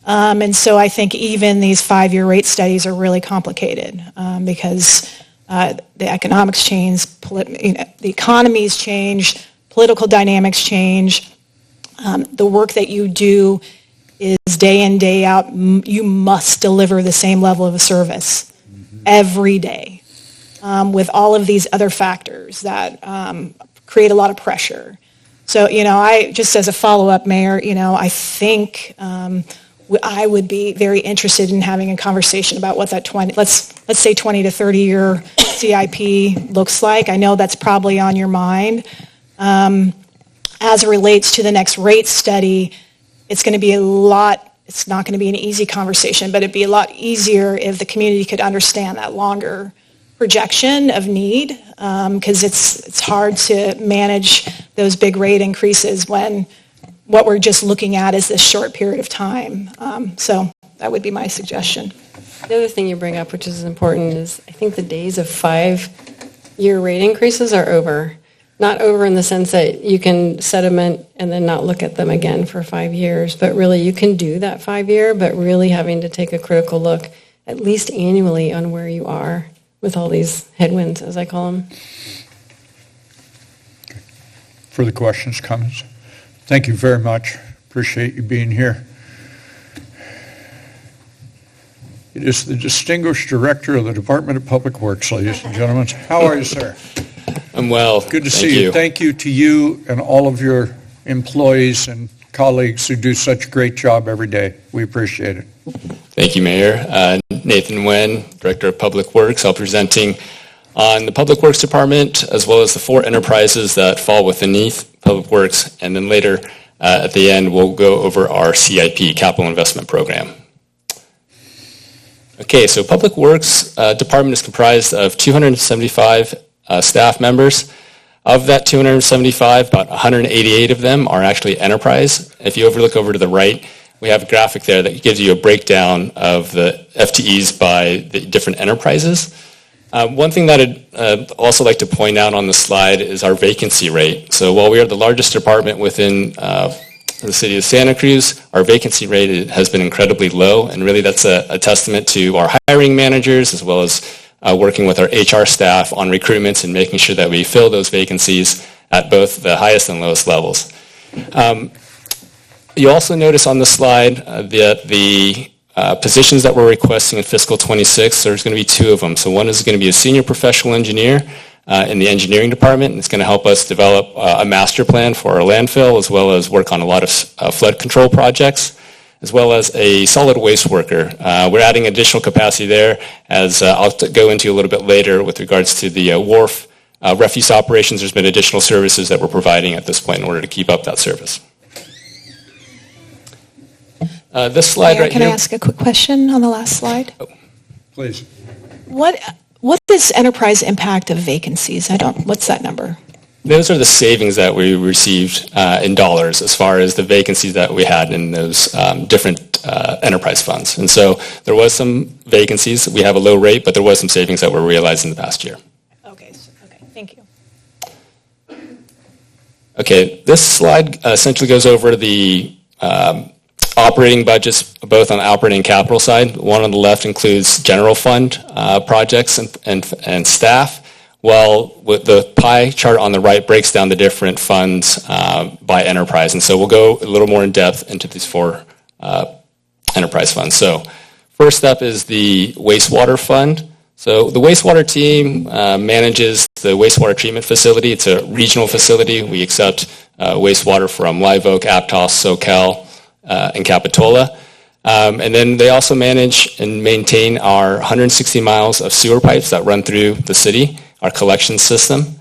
And so I think even these 5-year rate studies are really complicated because the economics change, the economies change, political dynamics change. The work that you do is day in, day out. You must deliver the same level of service every day with all of these other factors that create a lot of pressure. So, I just as a follow-up, Mayor, I think I would be very interested in having a conversation about what that let's say 20 to 30 year CIP looks like. I know that's probably on your mind. As it relates to the next rate study, it's going to be it's not going to be an easy conversation, but it'd be a lot easier if the community could understand that longer projection of need, because it's hard to manage those big rate increases when what we're just looking at is this short period of time. So that would be my suggestion. The other thing you bring up, which is important, is I think the days of 5-year rate increases are over. Not over in the sense that you can sediment and then not look at them again for 5 years, but really you can do that 5-year, but really having to take a critical look at least annually on where you are with all these headwinds, as I call them. Further questions, comments? Thank you very much. Appreciate you being here. It is the distinguished director of the Department of Public Works, ladies and gentlemen. How are you, sir? I'm well. Good to see you. Thank you to you and all of your employees and colleagues who do such a great job every day. We appreciate it. Thank you, Mayor. Nathan Nguyen, Director of Public Works. I'll be presenting on the Public Works Department as well as the 4 enterprises that fall underneath Public Works. And then later at the end, we'll go over our CIP, Capital Investment Program. Okay, so Public Works Department is comprised of 275 staff members. Of that 275, about 188 of them are actually enterprise. If you look over to the right, we have a graphic there that gives you a breakdown of the FTEs by the different enterprises. One thing that I'd also like to point out on the slide is our vacancy rate. So while we are the largest department within the city of Santa Cruz, our vacancy rate has been incredibly low, and really that's a testament to our hiring managers as well as working with our HR staff on recruitments and making sure that we fill those vacancies at both the highest and lowest levels. You also notice on the slide that the positions that we're requesting in fiscal 26, there's going to be 2 of them. So one is going to be a senior professional engineer in the engineering department, and it's going to help us develop a master plan for our landfill as well as work on a lot of flood control projects, as well as a solid waste worker. We're adding additional capacity there, as I'll go into a little bit later with regards to the wharf refuse operations. There's been additional services that we're providing at this point in order to keep up that service. This slide Mayor, right can here. I ask a quick question on the last slide? Please. What is enterprise impact of vacancies? What's that number? Those are the savings that we received in dollars as far as the vacancies that we had in those different enterprise funds. And so there was some vacancies. We have a low rate, but there was some savings that were realized in the past year. Okay, thank you. Okay, this slide essentially goes over the operating budgets, both on the operating and capital side. One on the left includes general fund projects and staff, while with the pie chart on the right breaks down the different funds by enterprise. And so we'll go a little more in depth into these 4 enterprise funds. So first up is the wastewater fund. So the wastewater team manages the wastewater treatment facility. It's a regional facility. We accept wastewater from Live Oak, Aptos, SoCal, and Capitola. And then they also manage and maintain our 160 miles of sewer pipes that run through the city, our collection system.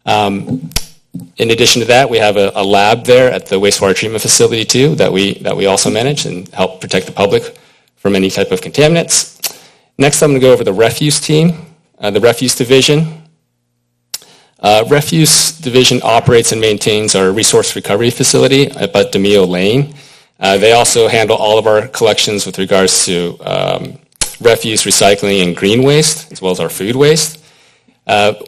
In addition to that, we have a lab there at the wastewater treatment facility too that we also manage and help protect the public from any type of contaminants. Next, I'm going to go over the refuse team, the refuse division. Refuse division operates and maintains our resource recovery facility at DeMio Lane. They also handle all of our collections with regards to refuse, recycling, and green waste, as well as our food waste.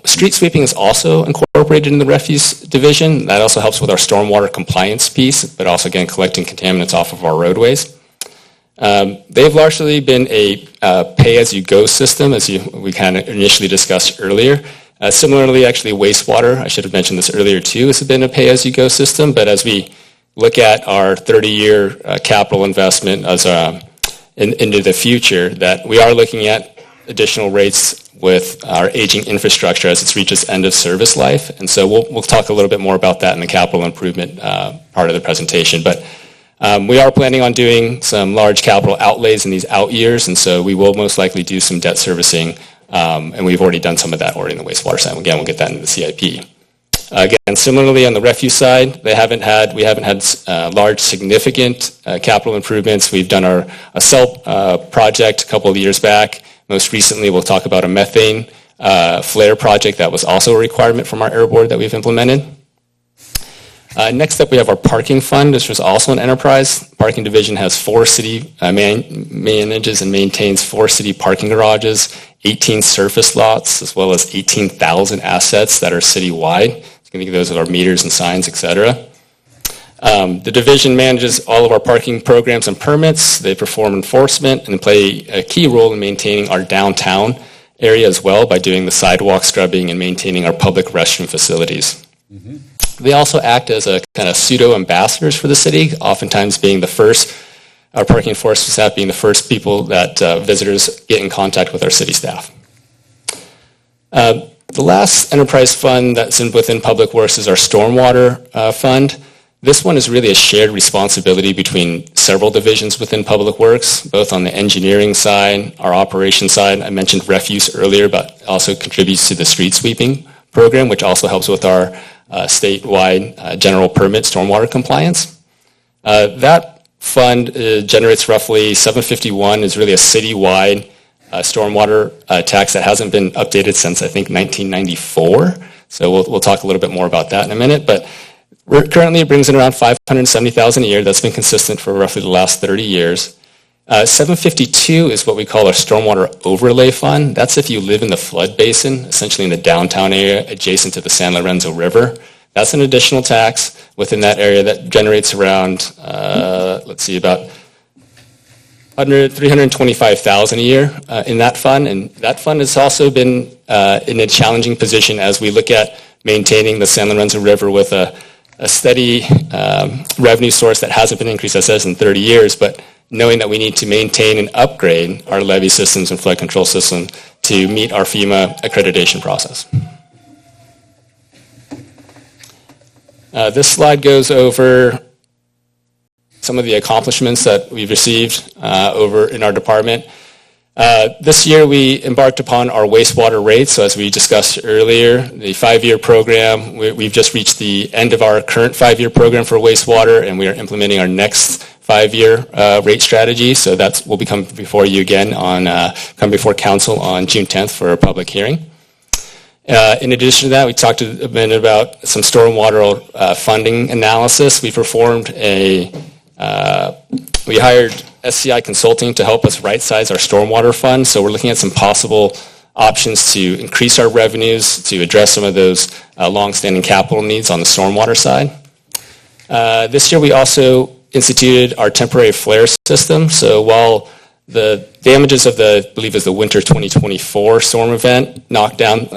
Street sweeping is also incorporated in the refuse division. That also helps with our stormwater compliance piece, but also, again, collecting contaminants off of our roadways. They've largely been a pay-as-you-go system, as we kind of initially discussed earlier. Similarly, actually, wastewater, I should have mentioned this earlier too, has been a pay-as-you-go system, but as we look at our 30-year capital investment as into the future, that we are looking at additional rates with our aging infrastructure as it reaches end of service life. And so we'll talk a little bit more about that in the capital improvement part of the presentation. But we are planning on doing some large capital outlays in these out years, and so we will most likely do some debt servicing, and we've already done some of that already in the wastewater side. Again, we'll get that into the CIP. Again, similarly on the refuse side, we haven't had large significant capital improvements. We've done a cell project a couple of years back. Most recently, we'll talk about a methane flare project that was also a requirement from our air board that we've implemented. Next up, we have our parking fund. This was also an enterprise. Parking division has 4 city, manages and maintains 4 city parking garages, 18 surface lots, as well as 18,000 assets that are citywide. It's going to give those with our meters and signs, et cetera. The division manages all of our parking programs and permits. They perform enforcement and play a key role in maintaining our downtown area as well by doing the sidewalk scrubbing and maintaining our public restroom facilities. They also act as a kind of pseudo-ambassadors for the city, oftentimes being the first, our parking enforcement staff being the first people that visitors get in contact with our city staff. The last enterprise fund that's within Public Works is our stormwater fund. This one is really a shared responsibility between several divisions within Public Works, both on the engineering side, our operations side. I mentioned refuse earlier, but also contributes to the street sweeping program, which also helps with our statewide general permit stormwater compliance. That fund generates roughly $751, is really a citywide stormwater tax that hasn't been updated since, I think, 1994. So we'll talk a little bit more about that in a minute. But currently it brings in around $570,000 a year. That's been consistent for roughly the last 30 years. 752 is what we call our stormwater overlay fund. That's if you live in the flood basin, essentially in the downtown area adjacent to the San Lorenzo River. That's an additional tax within that area that generates around, about $325,000 a year in that fund. And that fund has also been in a challenging position as we look at maintaining the San Lorenzo River with a steady revenue source that hasn't been increased, as I said, in 30 years, but knowing that we need to maintain and upgrade our levee systems and flood control system to meet our FEMA accreditation process. This slide goes over some of the accomplishments that we've received over in our department. This year we embarked upon our wastewater rates. So as we discussed earlier, the 5-year program, we've just reached the end of our current 5-year program for wastewater, and we are implementing our next 5-year rate strategy. So will be coming before you again come before council on June 10th for a public hearing. In addition to that, we talked a minute about some stormwater funding analysis. We performed we hired SCI Consulting to help us right-size our stormwater fund. So we're looking at some possible options to increase our revenues to address some of those long-standing capital needs on the stormwater side. This year we also instituted our temporary flare system. So while the damages of I believe it was the winter 2024 storm event knocked down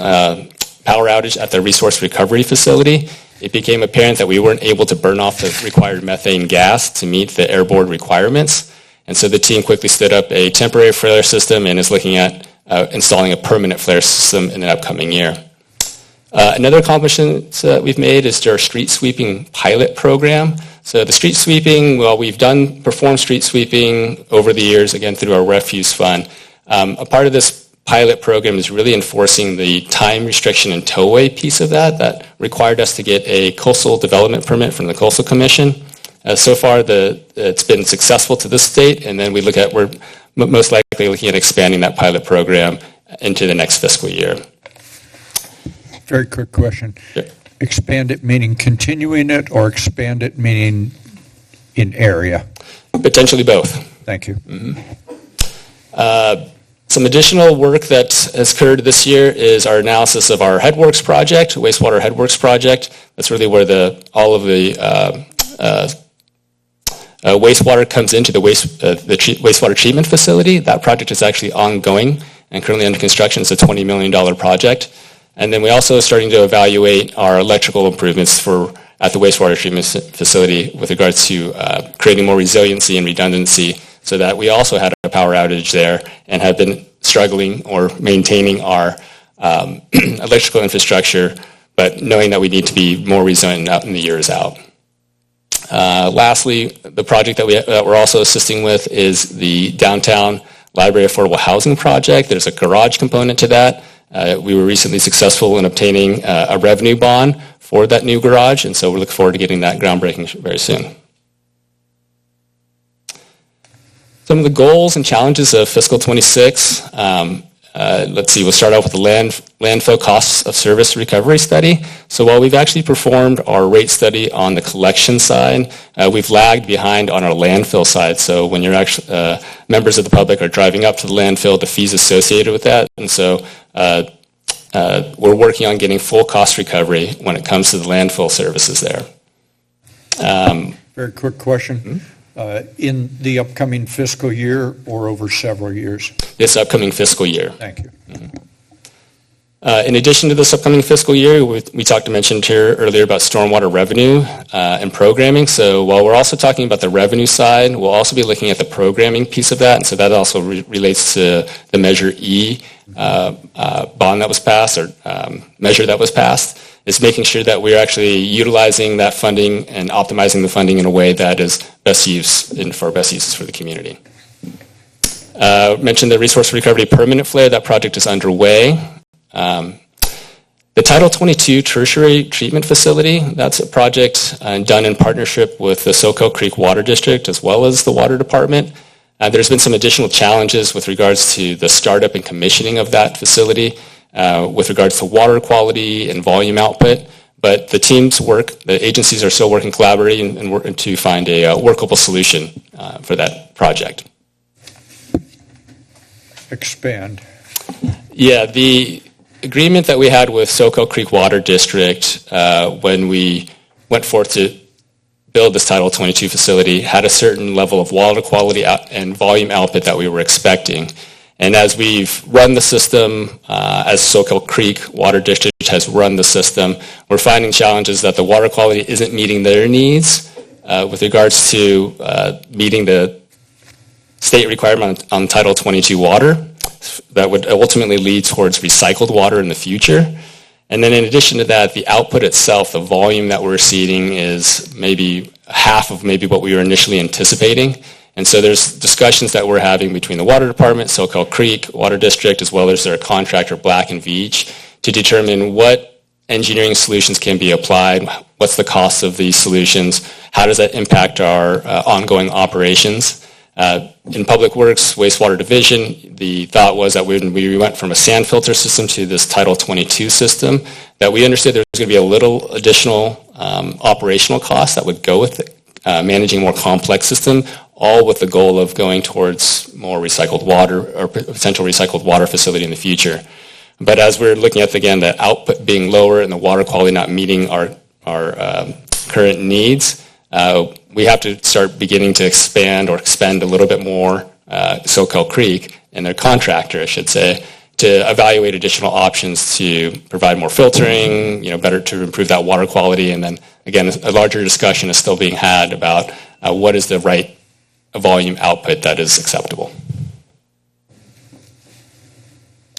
power outage at the resource recovery facility, it became apparent that we weren't able to burn off the required methane gas to meet the air board requirements. And so the team quickly stood up a temporary flare system and is looking at installing a permanent flare system in an upcoming year. Another accomplishment that we've made is our street sweeping pilot program. So the street sweeping, well, we've performed street sweeping over the years, again, through our refuse fund. A part of this pilot program is really enforcing the time restriction and towaway piece of that required us to get a coastal development permit from the Coastal Commission. So far, it's been successful to this date, and then we're most likely looking at expanding that pilot program into the next fiscal year. Very quick question. Sure. Expand it meaning continuing it, or expand it meaning in area? Potentially both. Thank you. Some additional work that has occurred this year is our analysis of our headworks project, wastewater headworks project. That's really where all of the wastewater comes into the wastewater treatment facility. That project is actually ongoing and currently under construction. It's a $20 million project. And then we also are starting to evaluate our electrical improvements at the wastewater treatment facility with regards to creating more resiliency and redundancy, so that we also had a power outage there and have been struggling or maintaining our electrical infrastructure, but knowing that we need to be more resilient out in the years out. Lastly, the project that we're also assisting with is the Downtown Library Affordable Housing Project. There's a garage component to that. We were recently successful in obtaining a revenue bond for that new garage, and so we look forward to getting that groundbreaking very soon. Some of the goals and challenges of fiscal 26. Let's see, we'll start out with the landfill costs of service recovery study. So while we've actually performed our rate study on the collection side, we've lagged behind on our landfill side. So when you're actually, members of the public are driving up to the landfill, the fees associated with that. And so we're working on getting full cost recovery when it comes to the landfill services there. Very quick question. In the upcoming fiscal year or over several years? This upcoming fiscal year. Thank you. In addition to this upcoming fiscal year, we mentioned here earlier about stormwater revenue and programming. So while we're also talking about the revenue side, we'll also be looking at the programming piece of that. And so that also relates to the Measure E bond that was passed, or measure that was passed. Is making sure that we're actually utilizing that funding and optimizing the funding in a way that is best use and for best uses for the community. Mentioned the Resource Recovery Permanent Flare. That project is underway. The Title 22 Tertiary Treatment Facility, that's a project done in partnership with the Soquel Creek Water District as well as the Water Department. There's been some additional challenges with regards to the startup and commissioning of that facility with regards to water quality and volume output. But the teams work, the agencies are still working collaborating and working to find a workable solution for that project. Expand. Yeah, the agreement that we had with Soquel Creek Water District when we went forth to build this Title 22 facility had a certain level of water quality and volume output that we were expecting. And as we've run the system, as Soquel Creek Water District has run the system, we're finding challenges that the water quality isn't meeting their needs with regards to meeting the state requirement on Title 22 water that would ultimately lead towards recycled water in the future. And then in addition to that, the output itself, the volume that we're seeing is maybe half of maybe what we were initially anticipating. And so there's discussions that we're having between the Water Department, Soquel Creek Water District, as well as their contractor, Black & Veatch, to determine what engineering solutions can be applied, what's the cost of these solutions, how does that impact our ongoing operations. In Public Works, Wastewater Division, the thought was that when we went from a sand filter system to this Title 22 system, that we understood there was going to be a little additional operational cost that would go with it, managing a more complex system, all with the goal of going towards more recycled water or potential recycled water facility in the future. But as we're looking at, again, the output being lower and the water quality not meeting our current needs, we have to start beginning to expand or expend a little bit more, Soquel Creek and their contractor, I should say, to evaluate additional options to provide more filtering, better to improve that water quality. And then, again, a larger discussion is still being had about what is the right volume output that is acceptable.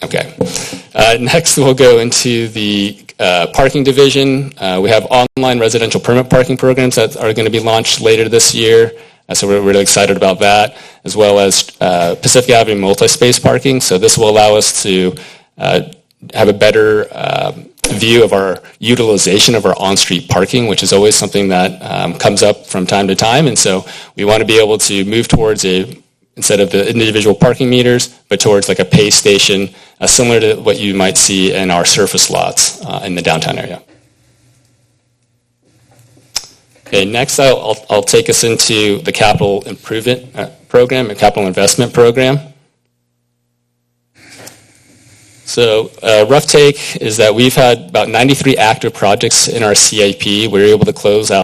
Okay. Next, we'll go into the parking division. We have online residential permit parking programs that are going to be launched later this year. So we're really excited about that, as well as Pacific Avenue multi-space parking. So this will allow us to have a better view of our utilization of our on-street parking, which is always something that comes up from time to time. And so we want to be able to move towards instead of the individual parking meters, but towards like a pay station, similar to what you might see in our surface lots in the downtown area. Okay, next I'll take us into the capital improvement program and capital investment program. So rough take is that we've had about 93 active projects in our CIP. We were able to close out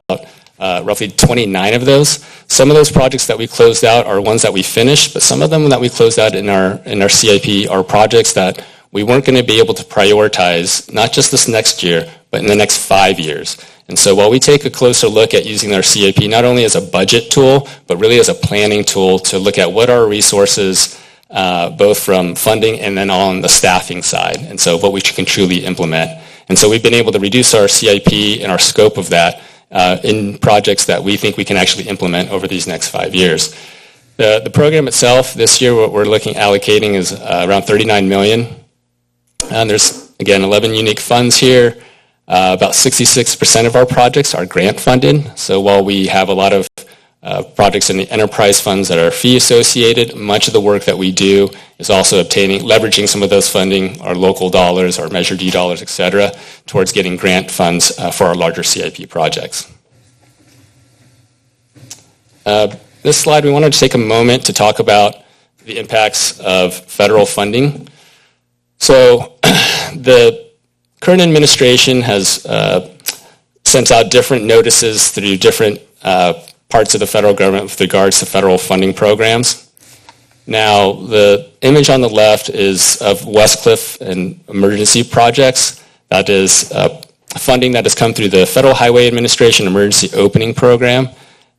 roughly 29 of those. Some of those projects that we closed out are ones that we finished, but some of them that we closed out in our CIP are projects that we weren't going to be able to prioritize, not just this next year, but in the next 5 years. And so while we take a closer look at using our CIP not only as a budget tool, but really as a planning tool to look at what our resources, both from funding and then on the staffing side, and so what we can truly implement. And so we've been able to reduce our CIP and our scope of that in projects that we think we can actually implement over these next 5 years. The program itself, this year what we're allocating is around $39 million. And there's, again, 11 unique funds here. About 66% of our projects are grant funded. So while we have a lot of projects in the enterprise funds that are fee associated, much of the work that we do is also leveraging some of those funding, our local dollars, our Measure D dollars, et cetera, towards getting grant funds for our larger CIP projects. This slide, we wanted to take a moment to talk about the impacts of federal funding. So the current administration has sent out different notices through different parts of the federal government with regards to federal funding programs. Now, the image on the left is of Westcliff and emergency projects. That is funding that has come through the Federal Highway Administration Emergency Opening Program.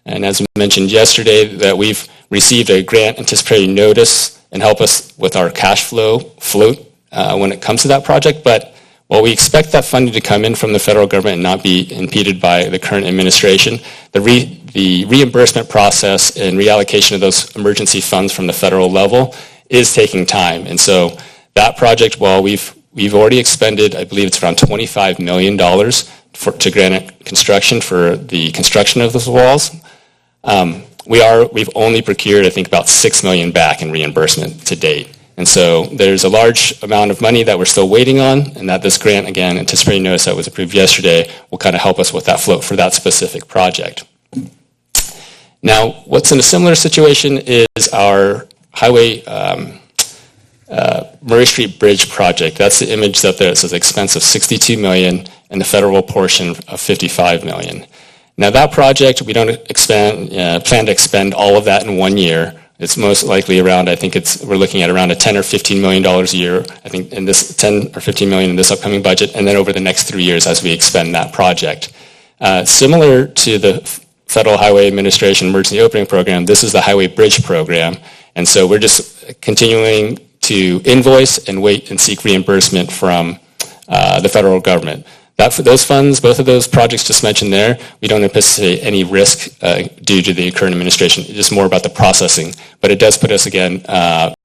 And as we mentioned yesterday, that we've received a grant anticipated notice and help us with our cash flow float when it comes to that project. But while we expect that funding to come in from the federal government and not be impeded by the current administration, the reimbursement process and reallocation of those emergency funds from the federal level is taking time. And so that project, while we've already expended, I believe it's around $25 million to granite construction for the construction of those walls, we've only procured, I think, about $6 million back in reimbursement to date. And so there's a large amount of money that we're still waiting on, and that this grant, again, anticipated notice that was approved yesterday, will kind of help us with that float for that specific project. Now, what's in a similar situation is our Highway Murray Street Bridge project. That's the image that there. It says expense of $62 million and the federal portion of $55 million. Now, that project, we don't plan to expend all of that in 1 year. It's most likely around, I think we're looking at around a $10 or $15 million a year, I think in this 10 or 15 million in this upcoming budget, and then over the next 3 years as we expend that project. Similar to the Federal Highway Administration Emergency Opening Program, this is the Highway Bridge Program, and so we're just continuing to invoice and wait and seek reimbursement from the federal government. Those funds, both of those projects just mentioned there, we don't anticipate any risk due to the current administration. It's just more about the processing. But it does put us, again,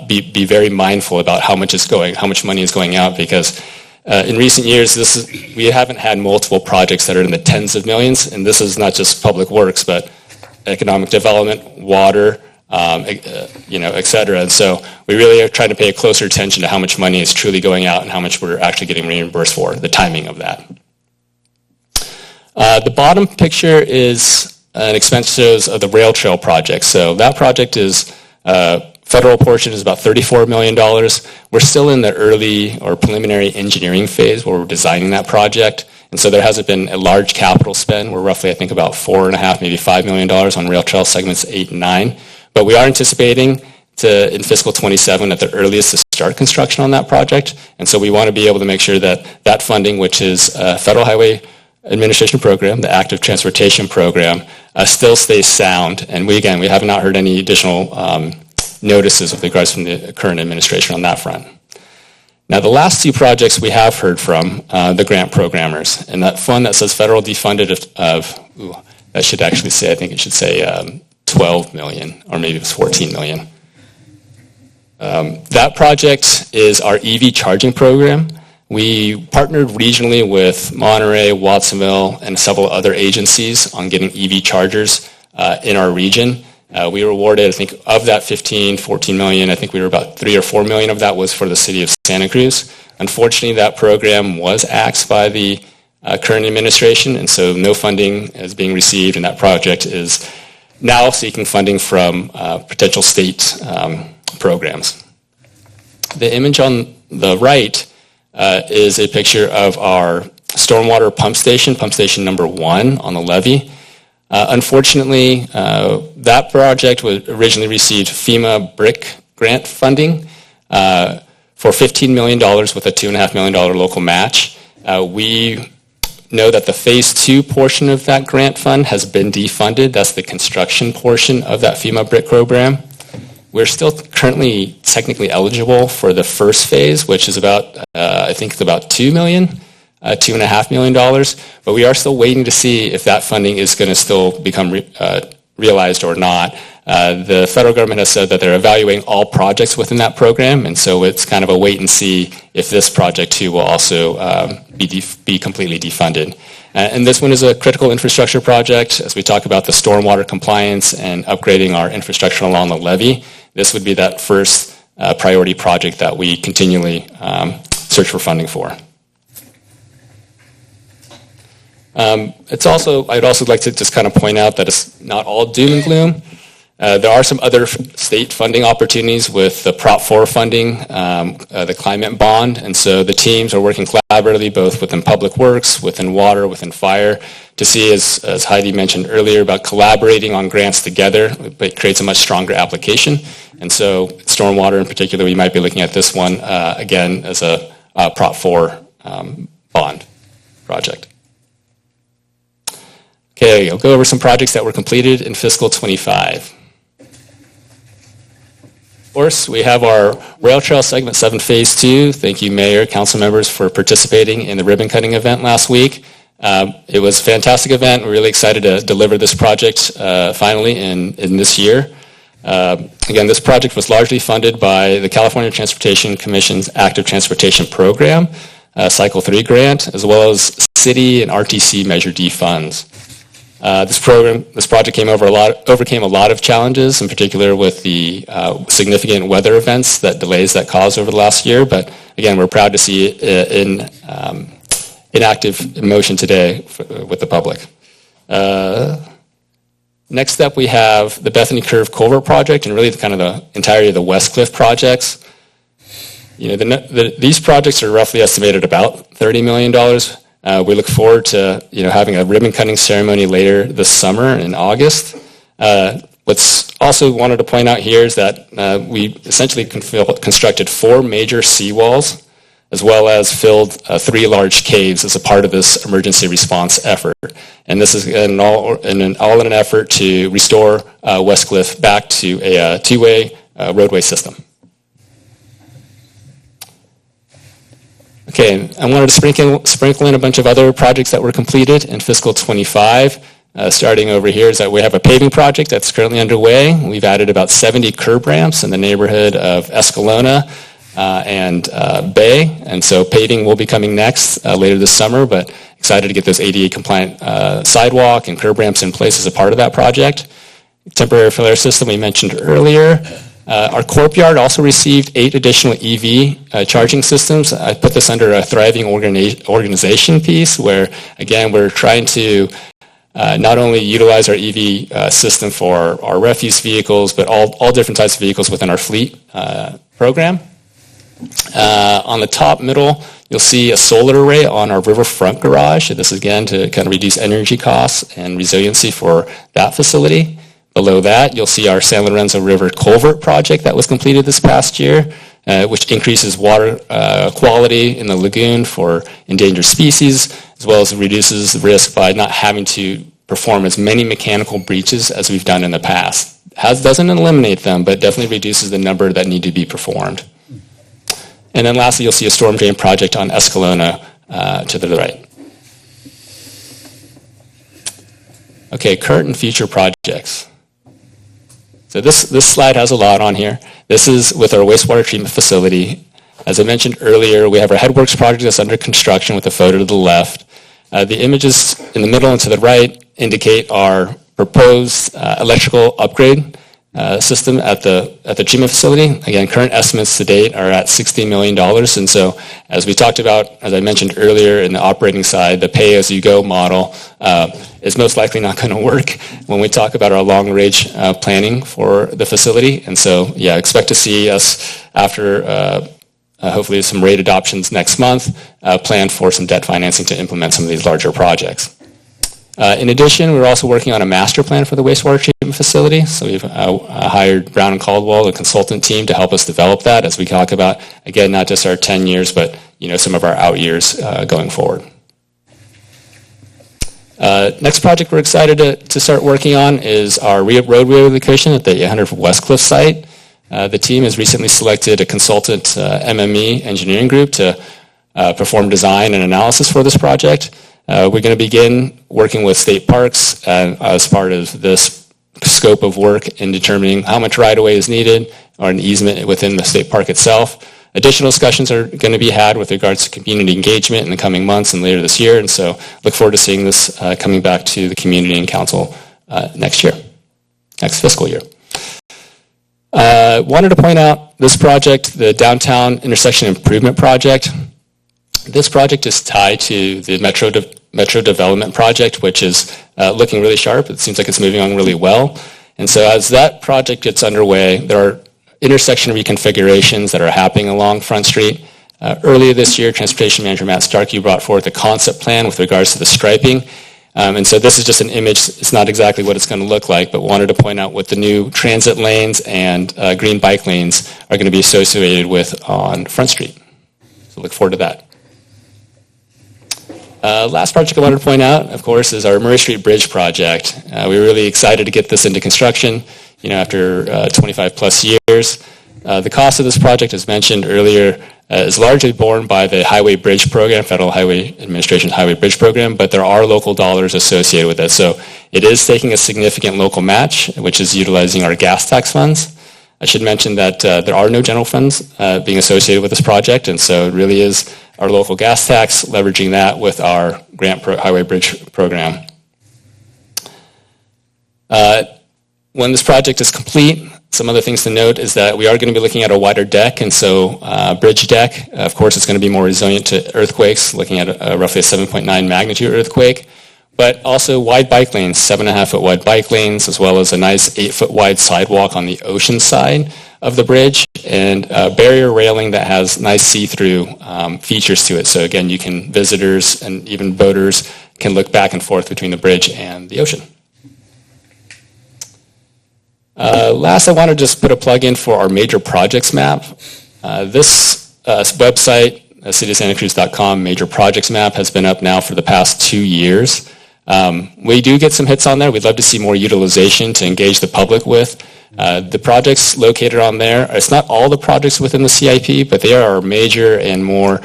be very mindful about how much money is going out, because in recent years, we haven't had multiple projects that are in the tens of millions, and this is not just public works, but economic development, water, et cetera. And so we really are trying to pay a closer attention to how much money is truly going out and how much we're actually getting reimbursed for, the timing of that. The bottom picture is an expense shows of the rail trail project. So that project is, federal portion is about $34 million. We're still in the early or preliminary engineering phase where we're designing that project. And so there hasn't been a large capital spend. We're roughly, I think, about $4.5, maybe $5 million on rail trail segments 8 and 9. But we are anticipating in fiscal 27 at the earliest to start construction on that project. And so we want to be able to make sure that that funding, which is a Federal Highway Administration program, the Active Transportation Program, still stays sound. And we have not heard any additional notices with regards from the current administration on that front. Now, the last two projects we have heard from the grant programmers, and that fund that says federal defunded that should actually say, I think it should say 12 million, or maybe it was 14 million. That project is our EV charging program. We partnered regionally with Monterey, Watsonville, and several other agencies on getting EV chargers in our region. We were awarded, I think, of that 14 million, I think we were about 3 or 4 million of that was for the city of Santa Cruz. Unfortunately, that program was axed by the current administration, and so no funding is being received, and that project is now seeking funding from potential state programs. The image on the right is a picture of our stormwater pump station number 1 on the levee. Unfortunately, that project originally received FEMA BRIC grant funding for $15 million with a $2.5 million local match. We know that the phase 2 portion of that grant fund has been defunded. That's the construction portion of that FEMA BRIC program. We're still currently technically eligible for the first phase, which is about, I think it's about $2 million. $2.5 million, but we are still waiting to see if that funding is going to still become realized or not. The federal government has said that they're evaluating all projects within that program, and so it's kind of a wait and see if this project too will also be completely defunded. And this one is a critical infrastructure project. As we talk about the stormwater compliance and upgrading our infrastructure along the levee, this would be that first priority project that we continually search for funding for. I'd also like to just kind of point out that it's not all doom and gloom. There are some other state funding opportunities with the Prop 4 funding, the climate bond, and so the teams are working collaboratively both within Public Works, within Water, within Fire, to see, as Heidi mentioned earlier, about collaborating on grants together. It creates a much stronger application. And so stormwater in particular, we might be looking at this one, again, as a Prop 4 bond project. Okay, I'll go over some projects that were completed in fiscal 25. Of course, we have our Rail Trail Segment 7 Phase 2. Thank you, Mayor, council members, for participating in the ribbon cutting event last week. It was a fantastic event. We're really excited to deliver this project finally in this year. Again, this project was largely funded by the California Transportation Commission's Active Transportation Program, Cycle 3 grant, as well as city and RTC Measure D funds. This project overcame a lot of challenges, in particular with the significant weather events, delays that caused over the last year. But again, we're proud to see it in active motion today with the public. Next up, we have the Bethany Curve Culvert project, and really kind of the entirety of the West Cliff projects. These projects are roughly estimated about $30 million. We look forward to having a ribbon cutting ceremony later this summer in August. What's also wanted to point out here is that we essentially constructed 4 major seawalls, as well as filled 3 large caves as a part of this emergency response effort. And this is all in an effort to restore West Cliff back to a 2-way roadway system. Okay, I wanted to sprinkle in a bunch of other projects that were completed in fiscal 25. Starting over here is that we have a paving project that's currently underway. We've added about 70 curb ramps in the neighborhood of Escalona and Bay, and so paving will be coming next later this summer, but excited to get those ADA compliant sidewalk and curb ramps in place as a part of that project. Temporary flare system we mentioned earlier. Our courtyard also received 8 additional EV charging systems. I put this under a thriving organization piece where, again, we're trying to not only utilize our EV system for our refuse vehicles, but all different types of vehicles within our fleet program. On the top middle, you'll see a solar array on our riverfront garage. This is, again, to kind of reduce energy costs and resiliency for that facility. Below that, you'll see our San Lorenzo River Culvert project that was completed this past year, which increases water quality in the lagoon for endangered species, as well as reduces the risk by not having to perform as many mechanical breaches as we've done in the past. Doesn't eliminate them, but definitely reduces the number that need to be performed. And then lastly, you'll see a storm drain project on Escalona to the right. Okay, current and future projects. So this slide has a lot on here. This is with our wastewater treatment facility. As I mentioned earlier, we have our headworks project that's under construction with the photo to the left. The images in the middle and to the right indicate our proposed electrical upgrade system at the treatment facility. Again, current estimates to date are at $60 million. And so as we talked about, as I mentioned earlier in the operating side, the pay-as-you-go model is most likely not going to work when we talk about our long-range planning for the facility. And so, yeah, expect to see us after hopefully some rate adoptions next month, plan for some debt financing to implement some of these larger projects. In addition, we're also working on a master plan for the wastewater treatment facility. So we've hired Brown & Caldwell, a consultant team, to help us develop that as we talk about, again, not just our 10 years, but some of our out years going forward. Next project we're excited to start working on is our road relocation at the 800 West Cliff site. The team has recently selected a consultant MME engineering group to perform design and analysis for this project. We're going to begin working with state parks as part of this scope of work in determining how much right-of-way is needed or an easement within the state park itself. Additional discussions are going to be had with regards to community engagement in the coming months and later this year, and so look forward to seeing this coming back to the community and council next fiscal year. Wanted to point out this project, the Downtown Intersection Improvement Project. This project is tied to the Metro Development Project, which is looking really sharp. It seems like it's moving on really well. And so as that project gets underway, there are intersection reconfigurations that are happening along Front Street. Earlier this year, Transportation Manager Matt Starkey brought forth a concept plan with regards to the striping. And so this is just an image. It's not exactly what it's going to look like, but wanted to point out what the new transit lanes and green bike lanes are going to be associated with on Front Street. So look forward to that. Last project I wanted to point out, of course, is our Murray Street Bridge project. We were really excited to get this into construction, after 25 plus years. The cost of this project, as mentioned earlier, is largely borne by the Highway Bridge Program, Federal Highway Administration's Highway Bridge Program, but there are local dollars associated with it. So it is taking a significant local match, which is utilizing our gas tax funds. I should mention that there are no general funds being associated with this project, and so it really is our local gas tax, leveraging that with our Highway Bridge Program. When this project is complete, some other things to note is that we are going to be looking at a wider deck, and so bridge deck, of course, it's going to be more resilient to earthquakes, looking at roughly a 7.9 magnitude earthquake, but also wide bike lanes, 7.5-foot wide bike lanes, as well as a nice 8-foot wide sidewalk on the ocean side of the bridge, and a barrier railing that has nice see-through features to it. So again, visitors and even boaters can look back and forth between the bridge and the ocean. Last, I want to just put a plug in for our major projects map. This website, cityofsantacruz.com major projects map, has been up now for the past 2 years. We do get some hits on there. We'd love to see more utilization to engage the public with. The projects located on there, it's not all the projects within the CIP, but they are our major and more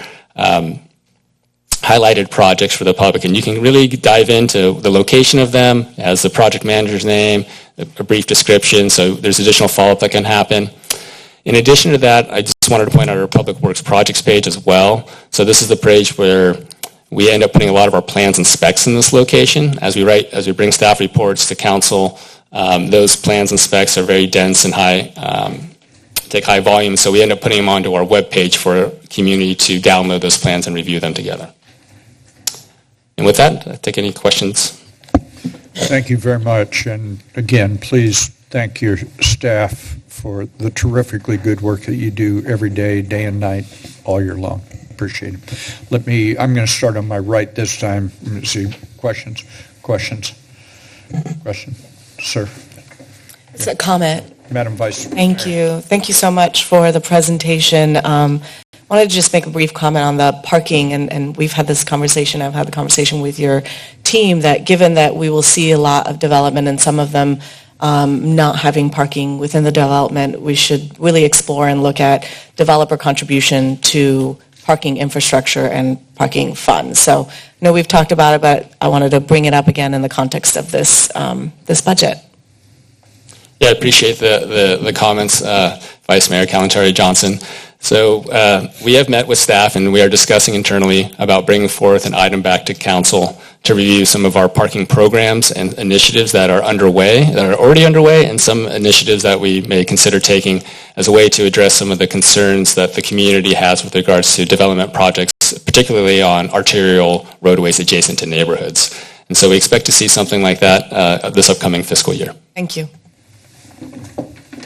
highlighted projects for the public, and you can really dive into the location of them, it has the project manager's name, a brief description, so there's additional follow-up that can happen. In addition to that, I just wanted to point out our Public Works projects page as well. So this is the page where we end up putting a lot of our plans and specs in this location. As we bring staff reports to council, those plans and specs are very dense and take high volume, so we end up putting them onto our web page for community to download those plans and review them together. And with that, I'll take any questions. Thank you very much. And again, please thank your staff for the terrifically good work that you do every day, day and night, all year long. Appreciate it. I'm going to start on my right this time. Let me see. Questions? Sir. It's a comment. Madam Vice Chair. Thank you. Thank you so much for the presentation. I wanted to just make a brief comment on the parking, and we've had this conversation, I've had the conversation with your team, that given that we will see a lot of development and some of them not having parking within the development, we should really explore and look at developer contribution to parking infrastructure and parking funds. So I know we've talked about it, but I wanted to bring it up again in the context of this budget. Yeah, I appreciate the comments, Vice Mayor Kalantari Johnson. So we have met with staff and we are discussing internally about bringing forth an item back to council to review some of our parking programs and initiatives that are already underway, and some initiatives that we may consider taking as a way to address some of the concerns that the community has with regards to development projects, particularly on arterial roadways adjacent to neighborhoods. And so we expect to see something like that this upcoming fiscal year. Thank you.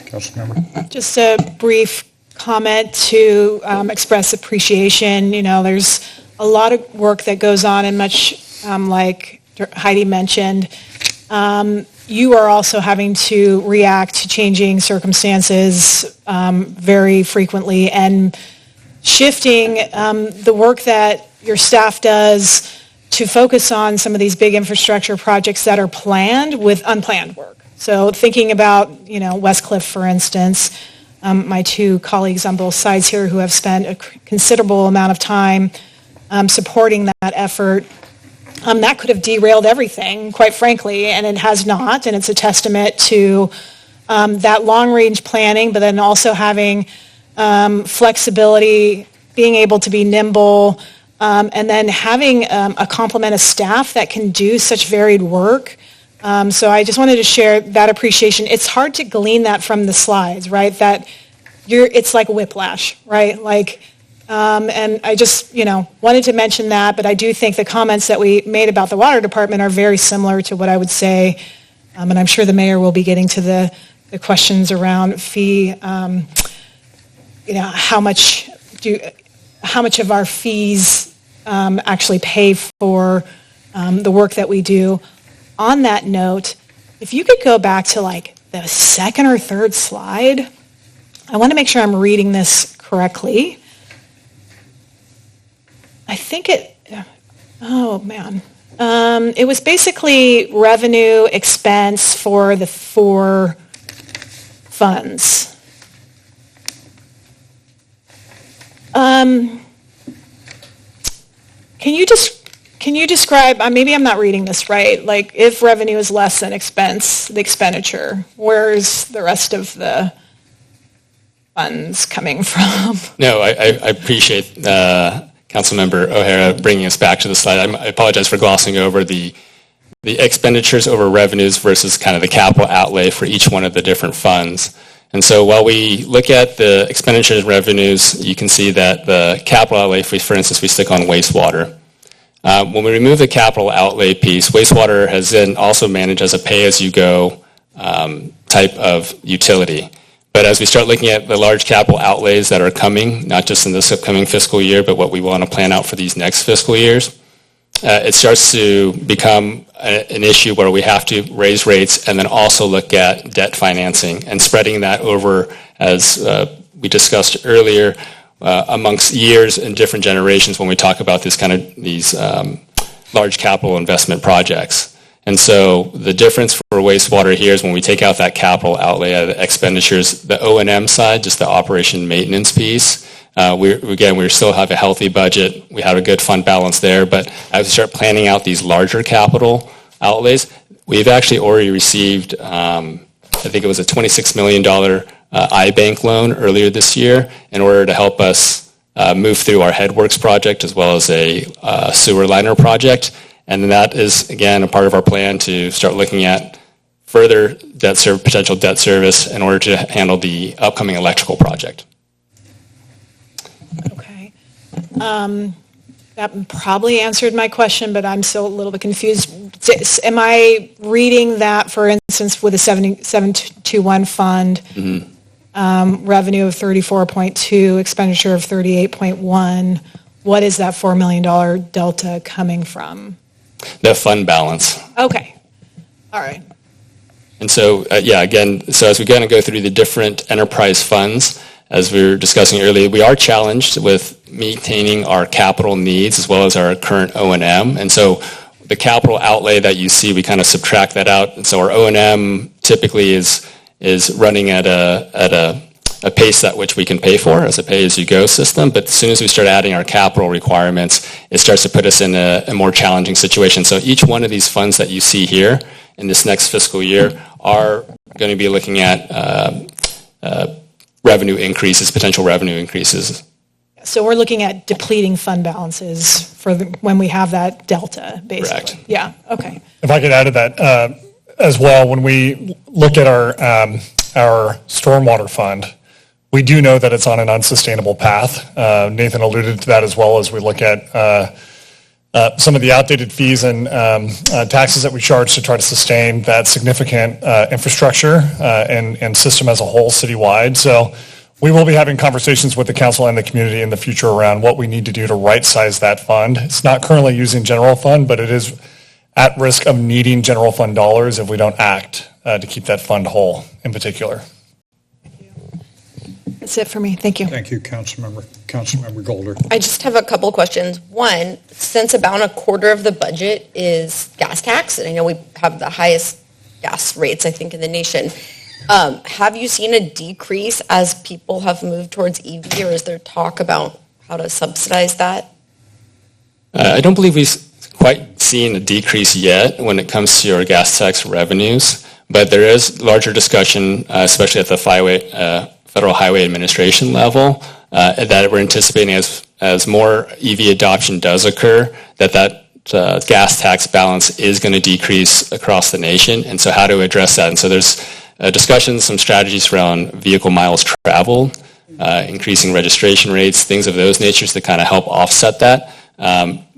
Councilmember. Just a brief comment to express appreciation. There's a lot of work that goes on, and much like Heidi mentioned, you are also having to react to changing circumstances very frequently, and shifting the work that your staff does to focus on some of these big infrastructure projects that are planned with unplanned work. So thinking about, West Cliff, for instance, my two colleagues on both sides here who have spent a considerable amount of time supporting that effort, that could have derailed everything, quite frankly, and it has not, and it's a testament to that long-range planning, but then also having flexibility, being able to be nimble, and then having a complement of staff that can do such varied work. So I just wanted to share that appreciation. It's hard to glean that from the slides, right? It's like whiplash, right? And I just, wanted to mention that, but I do think the comments that we made about the water department are very similar to what I would say and I'm sure the mayor will be getting to the questions around fee, how much of our fees actually pay for the work that we do. On that note, if you could go back to like the second or third slide, I want to make sure I'm reading this correctly. I think it was basically revenue expense for the 4 funds. Can you describe, maybe I'm not reading this right, like if revenue is less than the expenditure, where's the rest of the funds coming from? No, I appreciate Councilmember O'Hara bringing us back to the slide. I apologize for glossing over the expenditures over revenues versus kind of the capital outlay for each one of the different funds. And so while we look at the expenditures and revenues, you can see that the capital outlay, for instance, we stick on wastewater. When we remove the capital outlay piece, wastewater has then also managed as a pay-as-you-go type of utility. But as we start looking at the large capital outlays that are coming, not just in this upcoming fiscal year, but what we want to plan out for these next fiscal years, it starts to become an issue where we have to raise rates and then also look at debt financing and spreading that over, as we discussed earlier, amongst years and different generations when we talk about these large capital investment projects. And so the difference for wastewater here is when we take out that capital outlay out of the expenditures, the O&M side, just the operation maintenance piece, we still have a healthy budget. We have a good fund balance there. But as we start planning out these larger capital outlays, we've actually already received, I think it was a $26 million iBank loan earlier this year in order to help us move through our Headworks project as well as a sewer liner project. And that is, again, a part of our plan to start looking at further potential debt service in order to handle the upcoming electrical project. Okay. That probably answered my question, but I'm still a little bit confused. Am I reading that, for instance, with a 721 fund, revenue of 34.2, expenditure of 38.1, what is that $4 million delta coming from? The fund balance. Okay. All right. And so, so as we kind of go through the different enterprise funds, as we were discussing earlier, we are challenged with maintaining our capital needs as well as our current O&M. And so the capital outlay that you see, we kind of subtract that out. And so our O&M typically is running at a pace at which we can pay for as a pay-as-you-go system. But as soon as we start adding our capital requirements, it starts to put us in a more challenging situation. So each one of these funds that you see here in this next fiscal year are going to be looking at revenue increases, potential revenue increases. So we're looking at depleting fund balances for when we have that delta, basically. Correct. Yeah, okay. If I could add to that as well, when we look at our stormwater fund, we do know that it's on an unsustainable path. Nathan alluded to that as well as we look at some of the outdated fees and taxes that we charge to try to sustain that significant infrastructure and system as a whole citywide. So we will be having conversations with the council and the community in the future around what we need to do to right-size that fund. It's not currently using general fund, but it is at risk of needing general fund dollars if we don't act to keep that fund whole in particular. That's it for me. Thank you. Thank you, Councilmember Golder. I just have a couple questions. One, since about a quarter of the budget is gas tax, and I know we have the highest gas rates, I think, in the nation, have you seen a decrease as people have moved towards EV, or is there talk about how to subsidize that? I don't believe we've quite seen a decrease yet when it comes to our gas tax revenues, but there is larger discussion, especially at the Federal Highway Administration level, that we're anticipating as more EV adoption does occur, that gas tax balance is going to decrease across the nation, and so how to address that. And so there's discussions, some strategies around vehicle miles traveled, increasing registration rates, things of those natures to kind of help offset that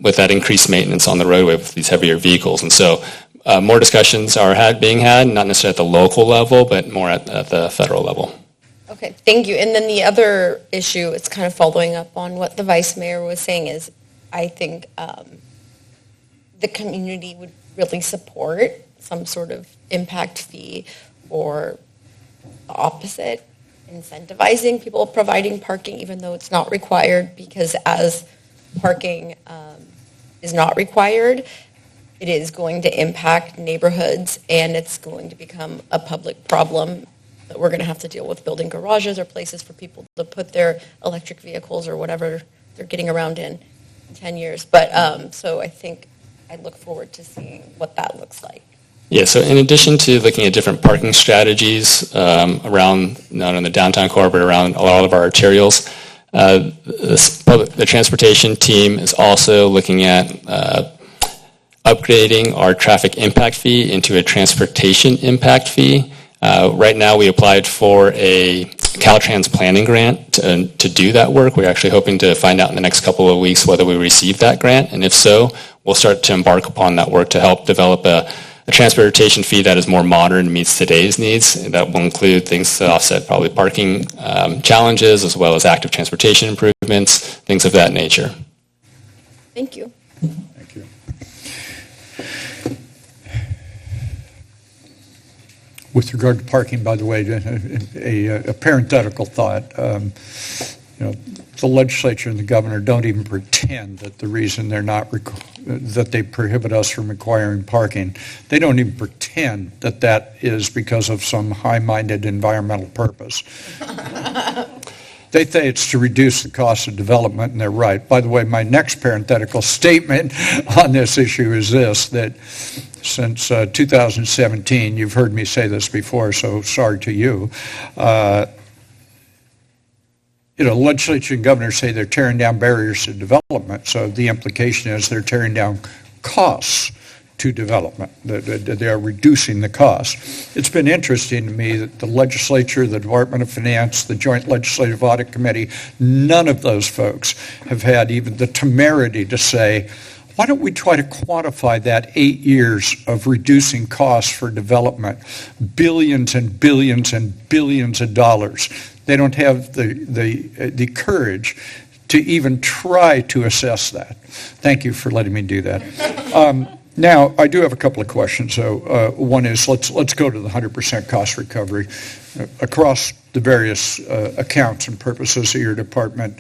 with that increased maintenance on the roadway with these heavier vehicles. And so more discussions are being had, not necessarily at the local level, but more at the federal level. Okay, thank you. And then the other issue, it's kind of following up on what the vice mayor was saying, is I think the community would really support some sort of impact fee or the opposite, incentivizing people providing parking even though it's not required, because as parking is not required, it is going to impact neighborhoods and it's going to become a public problem that we're going to have to deal with, building garages or places for people to put their electric vehicles or whatever they're getting around in 10 years. But so I think I look forward to seeing what that looks like. Yeah, so in addition to looking at different parking strategies around, not in the downtown core, but around a lot of our arterials, the transportation team is also looking at upgrading our traffic impact fee into a transportation impact fee. Right now, we applied for a Caltrans planning grant to do that work. We're actually hoping to find out in the next couple of weeks whether we receive that grant, and if so, we'll start to embark upon that work to help develop a transportation fee that is more modern and meets today's needs. And that will include things to offset probably parking challenges, as well as active transportation improvements, things of that nature. Thank you. Thank you. With regard to parking, by the way, a parenthetical thought. The legislature and the governor don't even pretend that the reason they're not that they prohibit us from requiring parking, they don't even pretend that that is because of some high-minded environmental purpose. They say it's to reduce the cost of development, and they're right. By the way, my next parenthetical statement on this issue is this, that since 2017, you've heard me say this before, so sorry to you, legislature and governors say they're tearing down barriers to development, so the implication is they're tearing down costs to development. They are reducing the cost. It's been interesting to me that the legislature, the Department of Finance, the Joint Legislative Audit Committee, none of those folks have had even the temerity to say, why don't we try to quantify that 8 years of reducing costs for development, billions and billions and billions of dollars? They don't have the courage to even try to assess that. Thank you for letting me do that. Now, I do have a couple of questions. So one is, let's go to the 100% cost recovery. Across the various accounts and purposes of your department,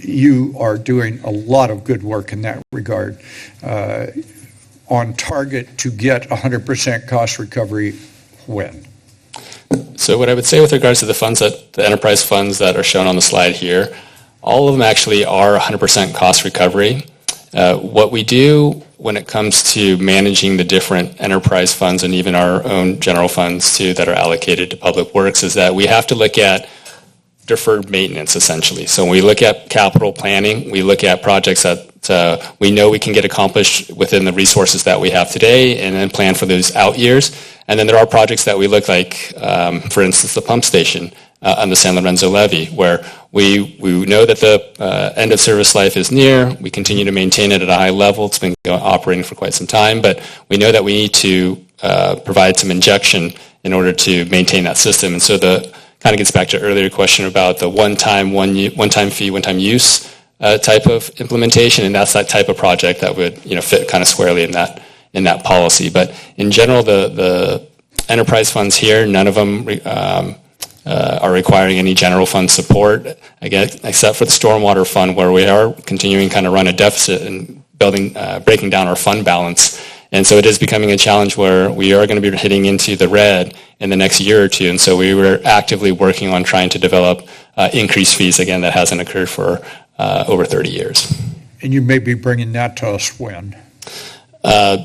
you are doing a lot of good work in that regard. On target to get 100% cost recovery when? So what I would say with regards to the enterprise funds that are shown on the slide here, all of them actually are 100% cost recovery. What we do when it comes to managing the different enterprise funds and even our own general funds too that are allocated to public works is that we have to look at deferred maintenance essentially. So when we look at capital planning, we look at projects that we know we can get accomplished within the resources that we have today and then plan for those out years. And then there are projects that we look like, for instance, the pump station on the San Lorenzo levee, where we know that the end of service life is near. We continue to maintain it at a high level. It's been operating for quite some time, but we know that we need to provide some injection in order to maintain that system. And so the kind of gets back to earlier question about the one-time fee, one-time use type of implementation, and that's that type of project that would fit kind of squarely in that policy. But in general, the enterprise funds here, none of them are requiring any general fund support, again, except for the stormwater fund, where we are continuing kind of run a deficit and breaking down our fund balance. And so it is becoming a challenge where we are going to be hitting into the red in the next year or two. And so we were actively working on trying to develop increased fees, again, that hasn't occurred for over 30 years. And you may be bringing that to us when?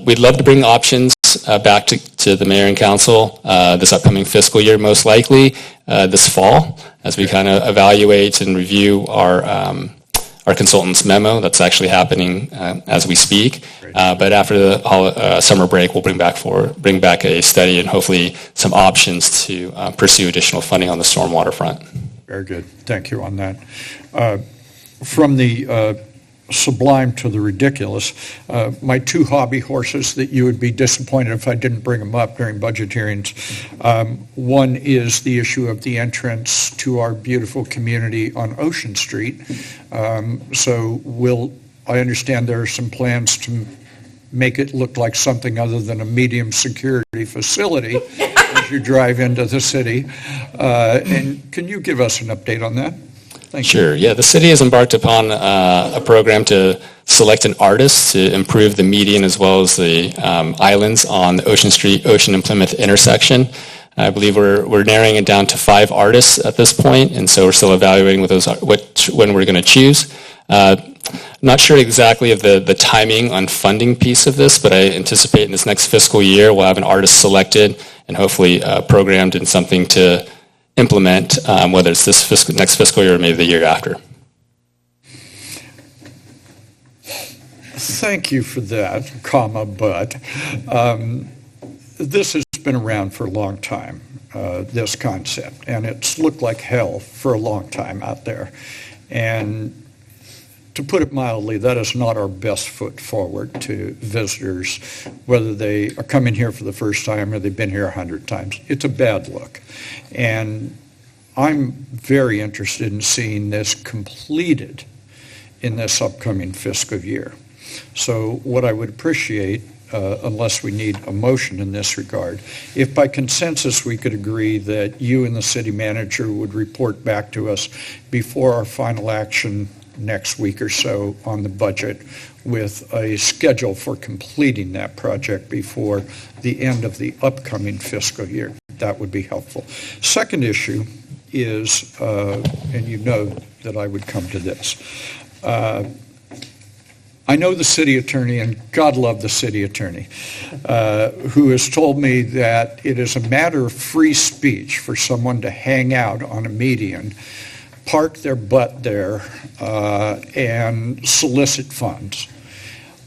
We'd love to bring options back to the mayor and council this upcoming fiscal year, most likely this fall, as we kind of evaluate and review our consultant's memo. That's actually happening as we speak. But after the summer break, we'll bring back a study and hopefully some options to pursue additional funding on the stormwater front. Very good. Thank you on that. From the sublime to the ridiculous. My two hobby horses that you would be disappointed if I didn't bring them up during budget hearings. One is the issue of the entrance to our beautiful community on Ocean Street. I understand there are some plans to make it look like something other than a medium security facility as you drive into the city. And can you give us an update on that? Thank you. Sure. Yeah, the city has embarked upon a program to select an artist to improve the median as well as the islands on the Ocean Street, Ocean and Plymouth intersection. I believe we're narrowing it down to 5 artists at this point, and so we're still evaluating which one we're going to choose. Not sure exactly of the timing on funding piece of this, but I anticipate in this next fiscal year we'll have an artist selected and hopefully programmed in something to implement, whether it's this next fiscal year or maybe the year after. Thank you for that, but this has been around for a long time, this concept, and it's looked like hell for a long time out there. And to put it mildly, that is not our best foot forward to visitors, whether they are coming here for the first time or they've been here 100 times. It's a bad look. And I'm very interested in seeing this completed in this upcoming fiscal year. So what I would appreciate, unless we need a motion in this regard, if by consensus we could agree that you and the city manager would report back to us before our final action next week or so on the budget with a schedule for completing that project before the end of the upcoming fiscal year. That would be helpful. Second issue is, and you know that I would come to this, I know the city attorney, and God love the city attorney, who has told me that it is a matter of free speech for someone to hang out on a median, park their butt there, and solicit funds.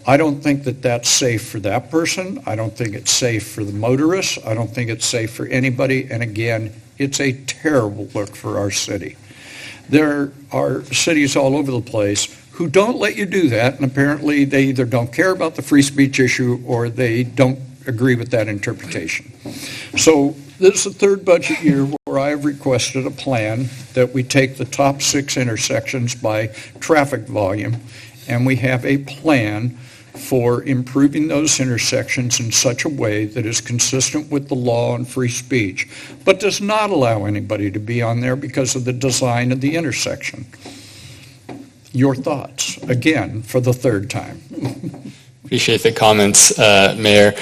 I don't think that that's safe for that person. I don't think it's safe for the motorists. I don't think it's safe for anybody. And again, it's a terrible look for our city. There are cities all over the place who don't let you do that, and apparently they either don't care about the free speech issue or they don't agree with that interpretation. So this is the third budget year where I have requested a plan that we take the top 6 intersections by traffic volume, and we have a plan for improving those intersections in such a way that is consistent with the law and free speech, but does not allow anybody to be on there because of the design of the intersection. Your thoughts, again, for the third time. Appreciate the comments, Mayor.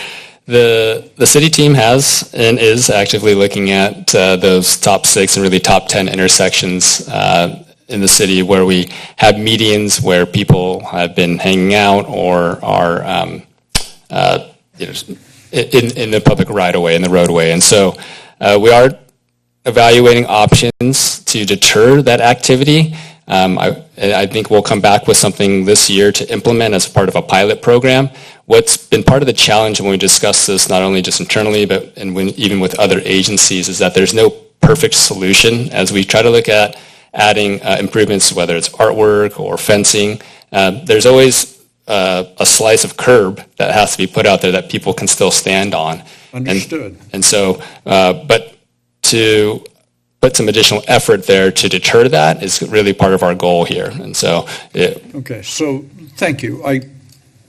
The city team has and is actively looking at those top 6 and really top 10 intersections in the city where we have medians where people have been hanging out or are in the public right-of-way, in the roadway. And so we are evaluating options to deter that activity. I think we'll come back with something this year to implement as part of a pilot program. What's been part of the challenge when we discuss this, not only just internally, but even with other agencies, is that there's no perfect solution as we try to look at adding improvements, whether it's artwork or fencing. There's always a slice of curb that has to be put out there that people can still stand on. Understood. And so, but to put some additional effort there to deter that is really part of our goal here. And so, okay. So, thank you.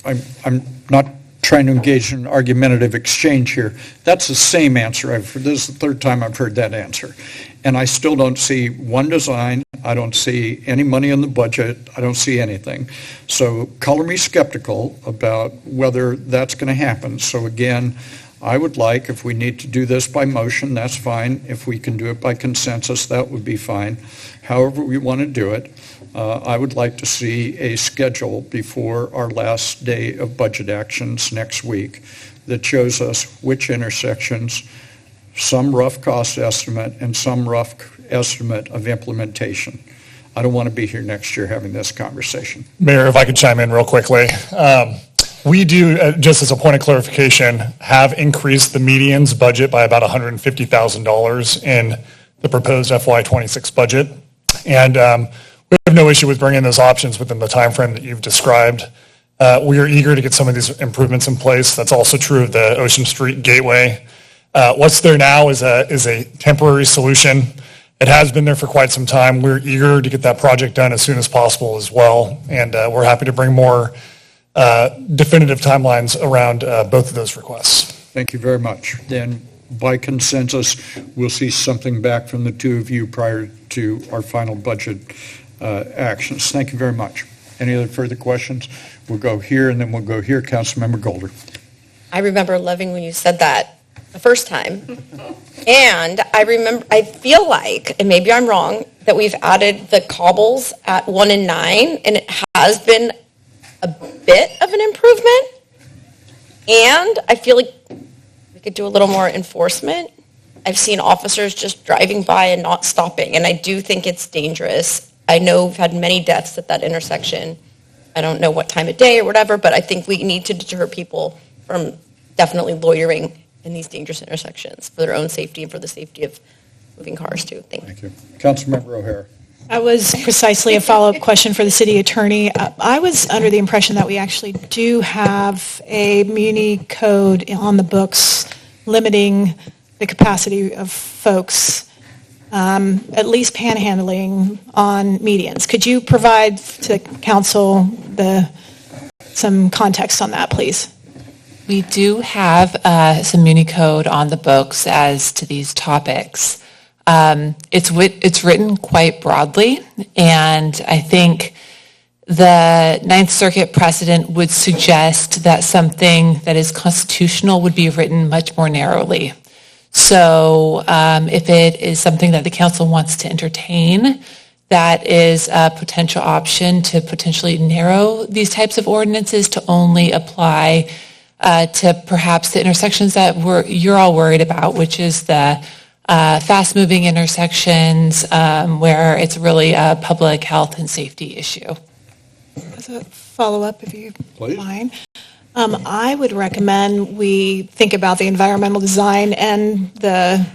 I'm not trying to engage in an argumentative exchange here. That's the same answer. This is the third time I've heard that answer. And I still don't see one design. I don't see any money in the budget. I don't see anything. So color me skeptical about whether that's going to happen. So again, I would like, if we need to do this by motion, that's fine. If we can do it by consensus, that would be fine. However we want to do it, I would like to see a schedule before our last day of budget actions next week that shows us which intersections, some rough cost estimate, and some rough estimate of implementation. I don't want to be here next year having this conversation. Mayor, if I could chime in real quickly. We do, just as a point of clarification, have increased the median's budget by about $150,000 in the proposed FY26 budget. And we We have no issue with bringing those options within the timeframe that you've described. We are eager to get some of these improvements in place. That's also true of the Ocean Street Gateway. What's there now is a temporary solution. It has been there for quite some time. We're eager to get that project done as soon as possible as well, and we're happy to bring more definitive timelines around both of those requests. Thank you very much. Then, by consensus, we'll see something back from the two of you prior to our final budget actions. Thank you very much. Any other further questions? We'll go here, and then we'll go here. Councilmember Golder. I remember loving when you said that the first time. And I feel like, and maybe I'm wrong, that we've added the cobbles at 1 and 9, and it has been a bit of an improvement. And I feel like we could do a little more enforcement. I've seen officers just driving by and not stopping, and I do think it's dangerous. I know we've had many deaths at that intersection. I don't know what time of day or whatever, but I think we need to deter people from definitely loitering in these dangerous intersections for their own safety and for the safety of moving cars too. Thank you. Councilmember O'Hara. That was precisely a follow-up question for the city attorney. I was under the impression that we actually do have a muni code on the books limiting the capacity of folks, at least panhandling on medians. Could you provide to council some context on that, please? We do have some muni code on the books as to these topics. It's written quite broadly, and I think the Ninth Circuit precedent would suggest that something that is constitutional would be written much more narrowly. So if it is something that the council wants to entertain, that is a potential option to potentially narrow these types of ordinances to only apply to perhaps the intersections that you're all worried about, which is the fast-moving intersections where it's really a public health and safety issue. As a follow-up, if you mind, I would recommend we think about the environmental design and the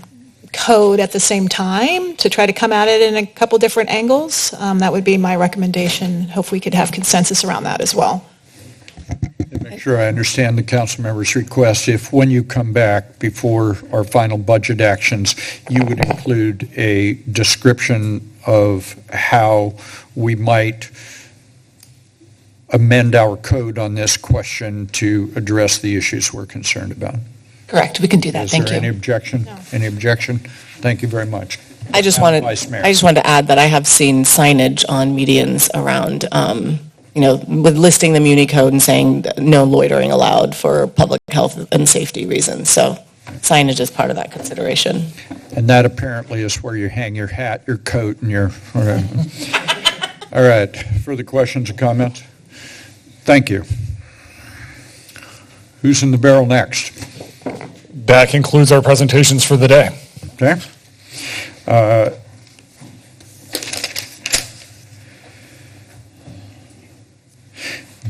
code at the same time to try to come at it in a couple different angles. That would be my recommendation. Hope we could have consensus around that as well. To make sure I understand the council member's request, if when you come back before our final budget actions, you would include a description of how we might amend our code on this question to address the issues we're concerned about. Correct. We can do that. Thank you. Is there any objection? No. Any objection? Thank you very much. I just wanted to add that I have seen signage on medians around, with listing the Muni code and saying no loitering allowed for public health and safety reasons. So signage is part of that consideration. And that apparently is where you hang your hat, your coat, and your... All right. Further questions or comments? Thank you. Who's in the barrel next? That concludes our presentations for the day. Okay.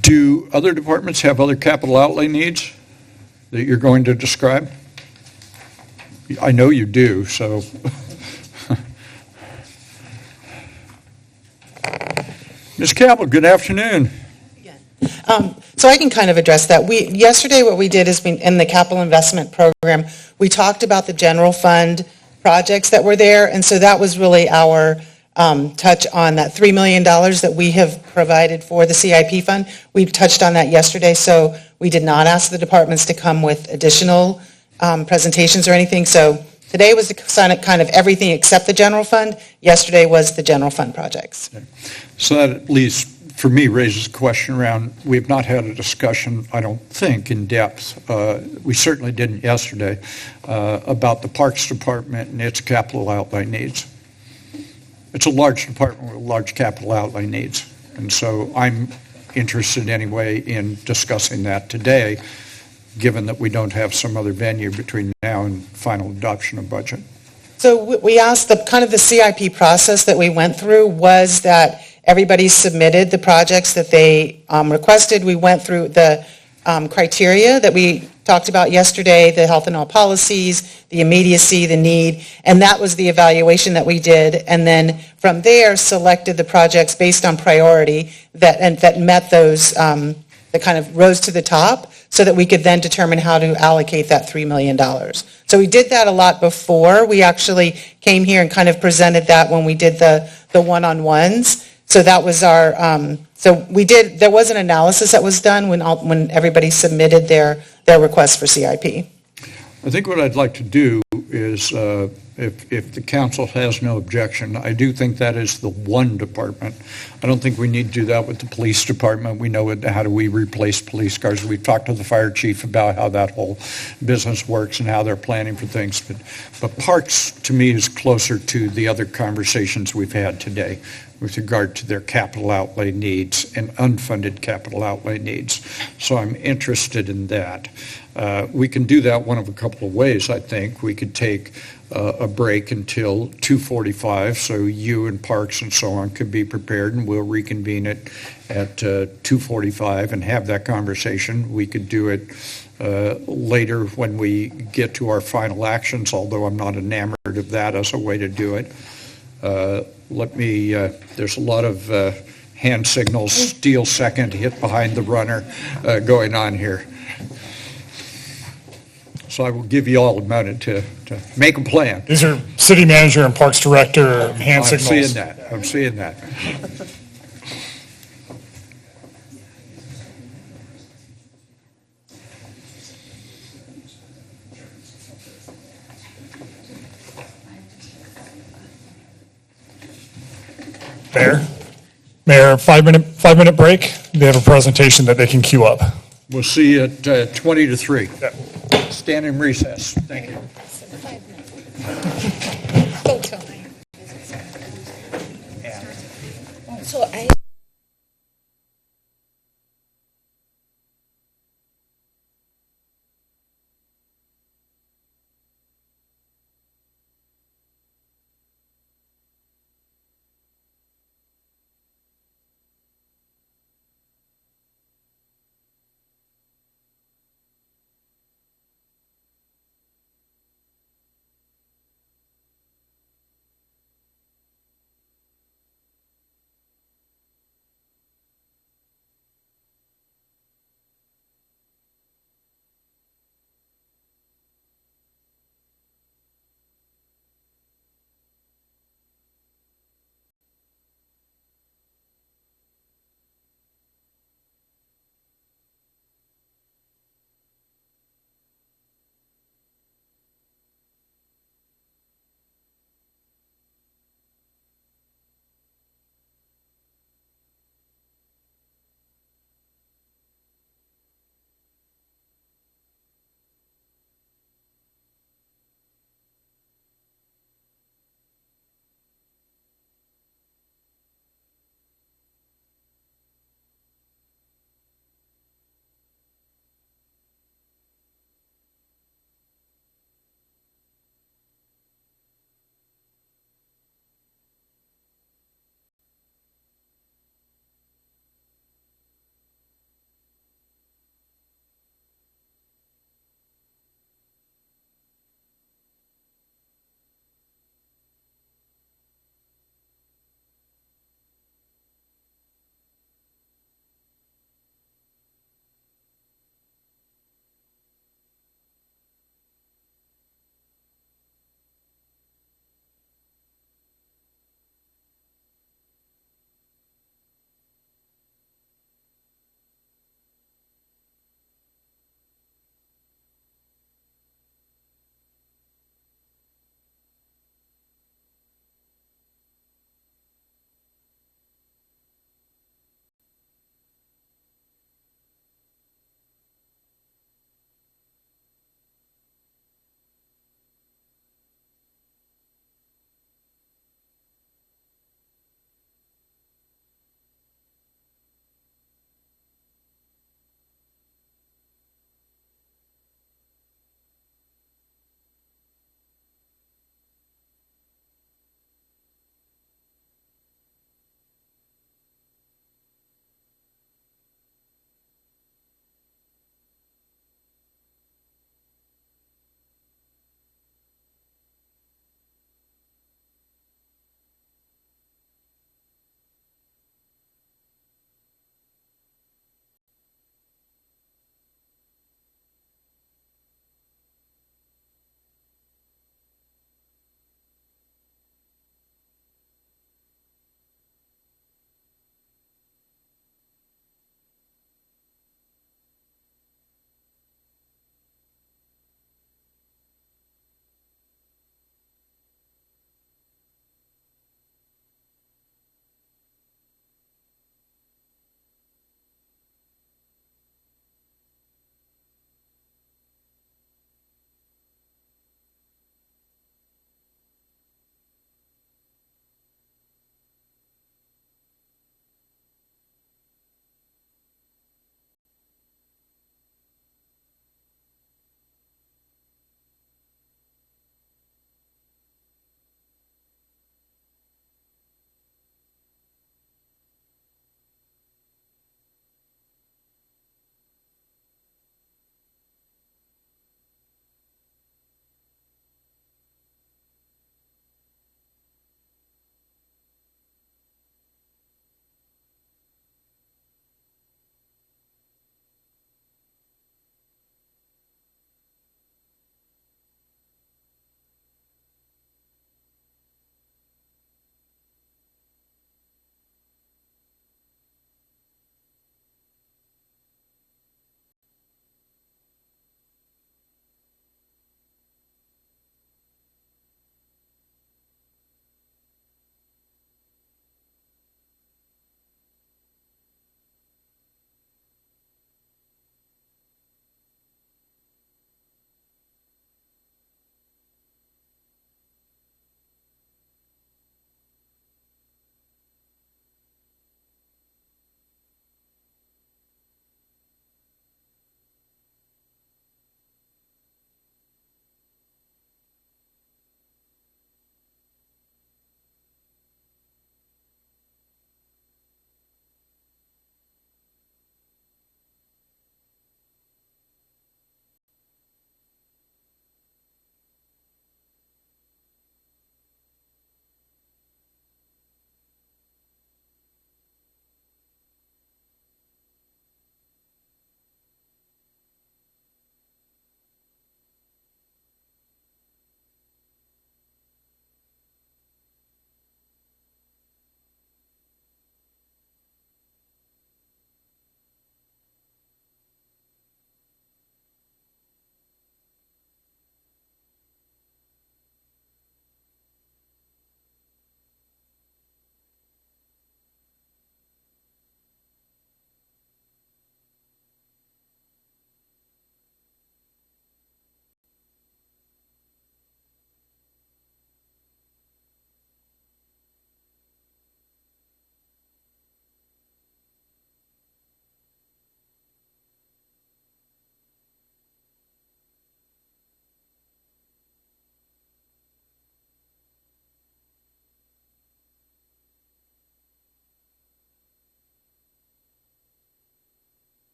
Do other departments have other capital outlay needs that you're going to describe? I know you do, so. Ms. Cabell, good afternoon. So I can kind of address that. Yesterday what we did is in the capital investment program, we talked about the general fund projects that were there, and so that was really our touch on that $3 million that we have provided for the CIP fund. We touched on that yesterday, so we did not ask the departments to come with additional presentations or anything. So today was kind of everything except the general fund. Yesterday was the general fund projects. Okay. So that at least for me raises a question around, we have not had a discussion, I don't think, in depth. We certainly didn't yesterday about the Parks Department and its capital outlay needs. It's a large department with large capital outlay needs. And so I'm interested anyway in discussing that today, given that we don't have some other venue between now and final adoption of budget. So we asked the CIP process that we went through was that everybody submitted the projects that they requested. We went through the criteria that we talked about yesterday, the health and all policies, the immediacy, the need, and that was the evaluation that we did. And then from there, selected the projects based on priority that met those, that kind of rose to the top, so that we could then determine how to allocate that $3 million. So we did that a lot before. We actually came here and kind of presented that when we did the one-on-ones. So that was our, there was an analysis that was done when everybody submitted their request for CIP. I think what I'd like to do is, if the council has no objection, I do think that is the one department. I don't think we need to do that with the police department. We know how do we replace police cars. We've talked to the fire chief about how that whole business works and how they're planning for things. But parks, to me, is closer to the other conversations we've had today with regard to their capital outlay needs and unfunded capital outlay needs. So I'm interested in that. We can do that one of a couple of ways, I think. We could take a break until 2:45, so you and Parks and so on could be prepared, and we'll reconvene it at 2:45 and have that conversation. We could do it later when we get to our final actions, although I'm not enamored of that as a way to do it. There's a lot of hand signals, steal second, hit behind the runner going on here. So I will give you all a minute to make a plan. These are city manager and parks director hand signals. I'm seeing that. Mayor, 5-minute break. They have a presentation that they can queue up. We'll see you at 20 to 3. Yep. Stand in recess. Thank you. So I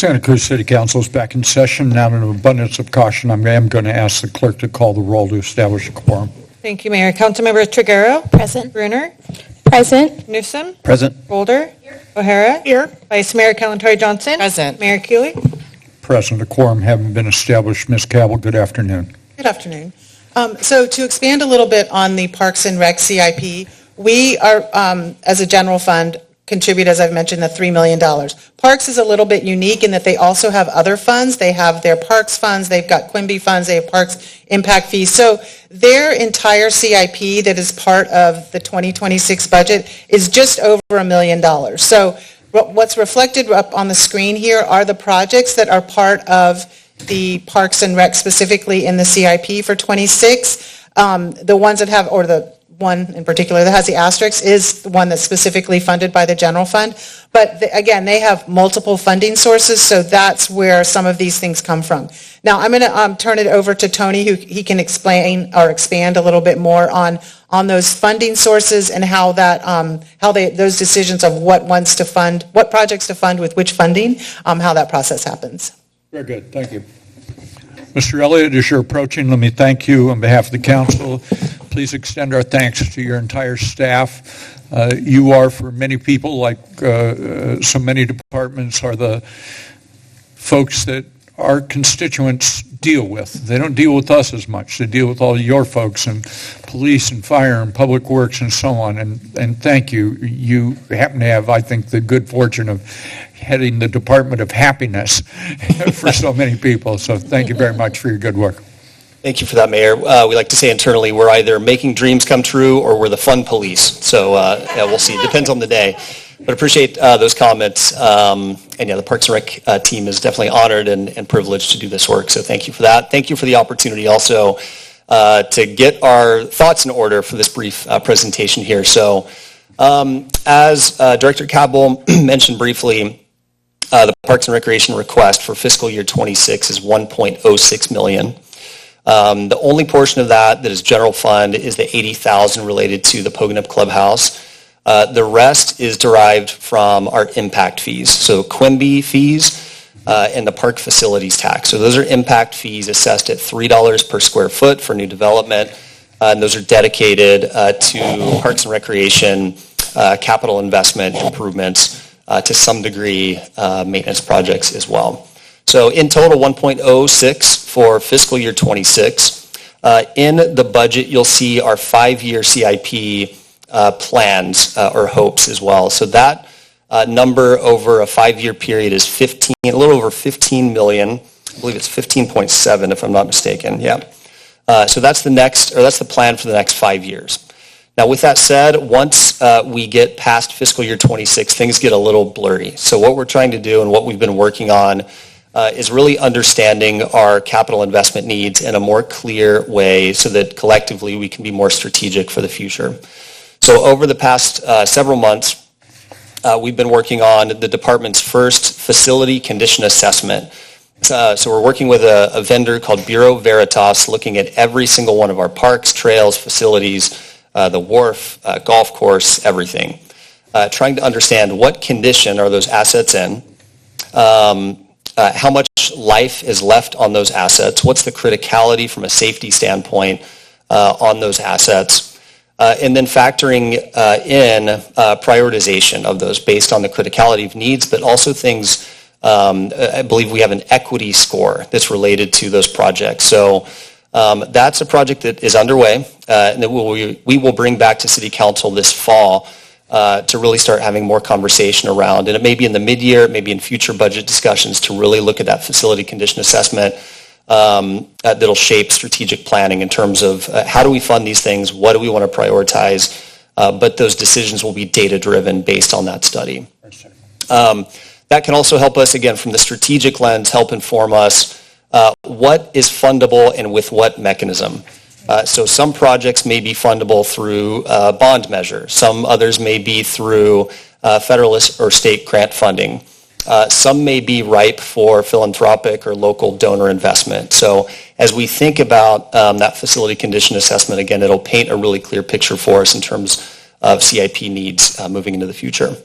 Santa Cruz City Council is back in session. Now, in an abundance of caution, I am going to ask the clerk to call the roll to establish a quorum. Thank you, Mayor. Councilmember Triguero. Present. Brunner. Present. Newsom. Present. Boulder. O'Hara. Here. Vice Mayor Kalantari Johnson. Present. Mayor Cooley. Present. A quorum having been established. Ms. Cabell, good afternoon. Good afternoon. So to expand a little bit on the Parks and Rec CIP, we are, as a general fund, contribute, as I've mentioned, the $3 million. Parks is a little bit unique in that they also have other funds. They have their parks funds, they've got Quimby funds, they have parks impact fees. So their entire CIP that is part of the 2026 budget is just over $1 million. So what's reflected up on the screen here are the projects that are part of the Parks and Rec, specifically in the CIP for 26. The ones that have, or the one in particular that has the asterisk is the one that's specifically funded by the general fund. But again, they have multiple funding sources, so that's where some of these things come from. Now, I'm going to turn it over to Tony, who he can explain or expand a little bit more on those funding sources and how that those decisions of what ones to fund, what projects to fund with which funding, how that process happens. Very good. Thank you. Mr. Elliott, as you're approaching, let me thank you on behalf of the council. Please extend our thanks to your entire staff. You are, for many people, like so many departments, are the folks that our constituents deal with. They don't deal with us as much. They deal with all your folks and police and fire and public works and so on. And thank you. You happen to have, I think, the good fortune of heading the Department of Happiness for so many people. So thank you very much for your good work. Thank you for that, Mayor. We like to say internally we're either making dreams come true or we're the fun police. So yeah, we'll see. Depends on the day. But appreciate those comments. And yeah, the Parks and Rec team is definitely honored and privileged to do this work. So thank you for that. Thank you for the opportunity also to get our thoughts in order for this brief presentation here. So as Director Cabell mentioned briefly, the Parks and Recreation request for fiscal year 26 is $1.06 million. The only portion of that is general fund is the $80,000 related to the Pogonip Clubhouse. The rest is derived from our impact fees, so Quimby fees and the park facilities tax. So those are impact fees assessed at $3 per square foot for new development, and those are dedicated to Parks and Recreation capital investment improvements, to some degree maintenance projects as well. So in total, 1.06 for fiscal year 26. In the budget, you'll see our 5-year CIP plans or hopes as well. So that number over a 5-year period is a little over 15 million. I believe it's 15.7 if I'm not mistaken. Yeah. So that's the plan for the next 5 years. Now, with that said, once we get past fiscal year 26, things get a little blurry. So what we're trying to do and what we've been working on is really understanding our capital investment needs in a more clear way so that collectively we can be more strategic for the future. So over the past several months, we've been working on the department's first facility condition assessment. So we're working with a vendor called Bureau Veritas, looking at every single one of our parks, trails, facilities, the wharf, golf course, everything. Trying to understand what condition are those assets in, how much life is left on those assets, what's the criticality from a safety standpoint on those assets, and then factoring in prioritization of those based on the criticality of needs, but also things, I believe we have an equity score that's related to those projects. So that's a project that is underway and that we will bring back to City Council this fall to really start having more conversation around. And it may be in the mid-year, it may be in future budget discussions to really look at that facility condition assessment that'll shape strategic planning in terms of how do we fund these things, what do we want to prioritize, but those decisions will be data-driven based on that study. That can also help us, again, from the strategic lens, help inform us what is fundable and with what mechanism. So some projects may be fundable through bond measure. Some others may be through federal or state grant funding. Some may be ripe for philanthropic or local donor investment. So as we think about that facility condition assessment, again, it'll paint a really clear picture for us in terms of CIP needs moving into the future.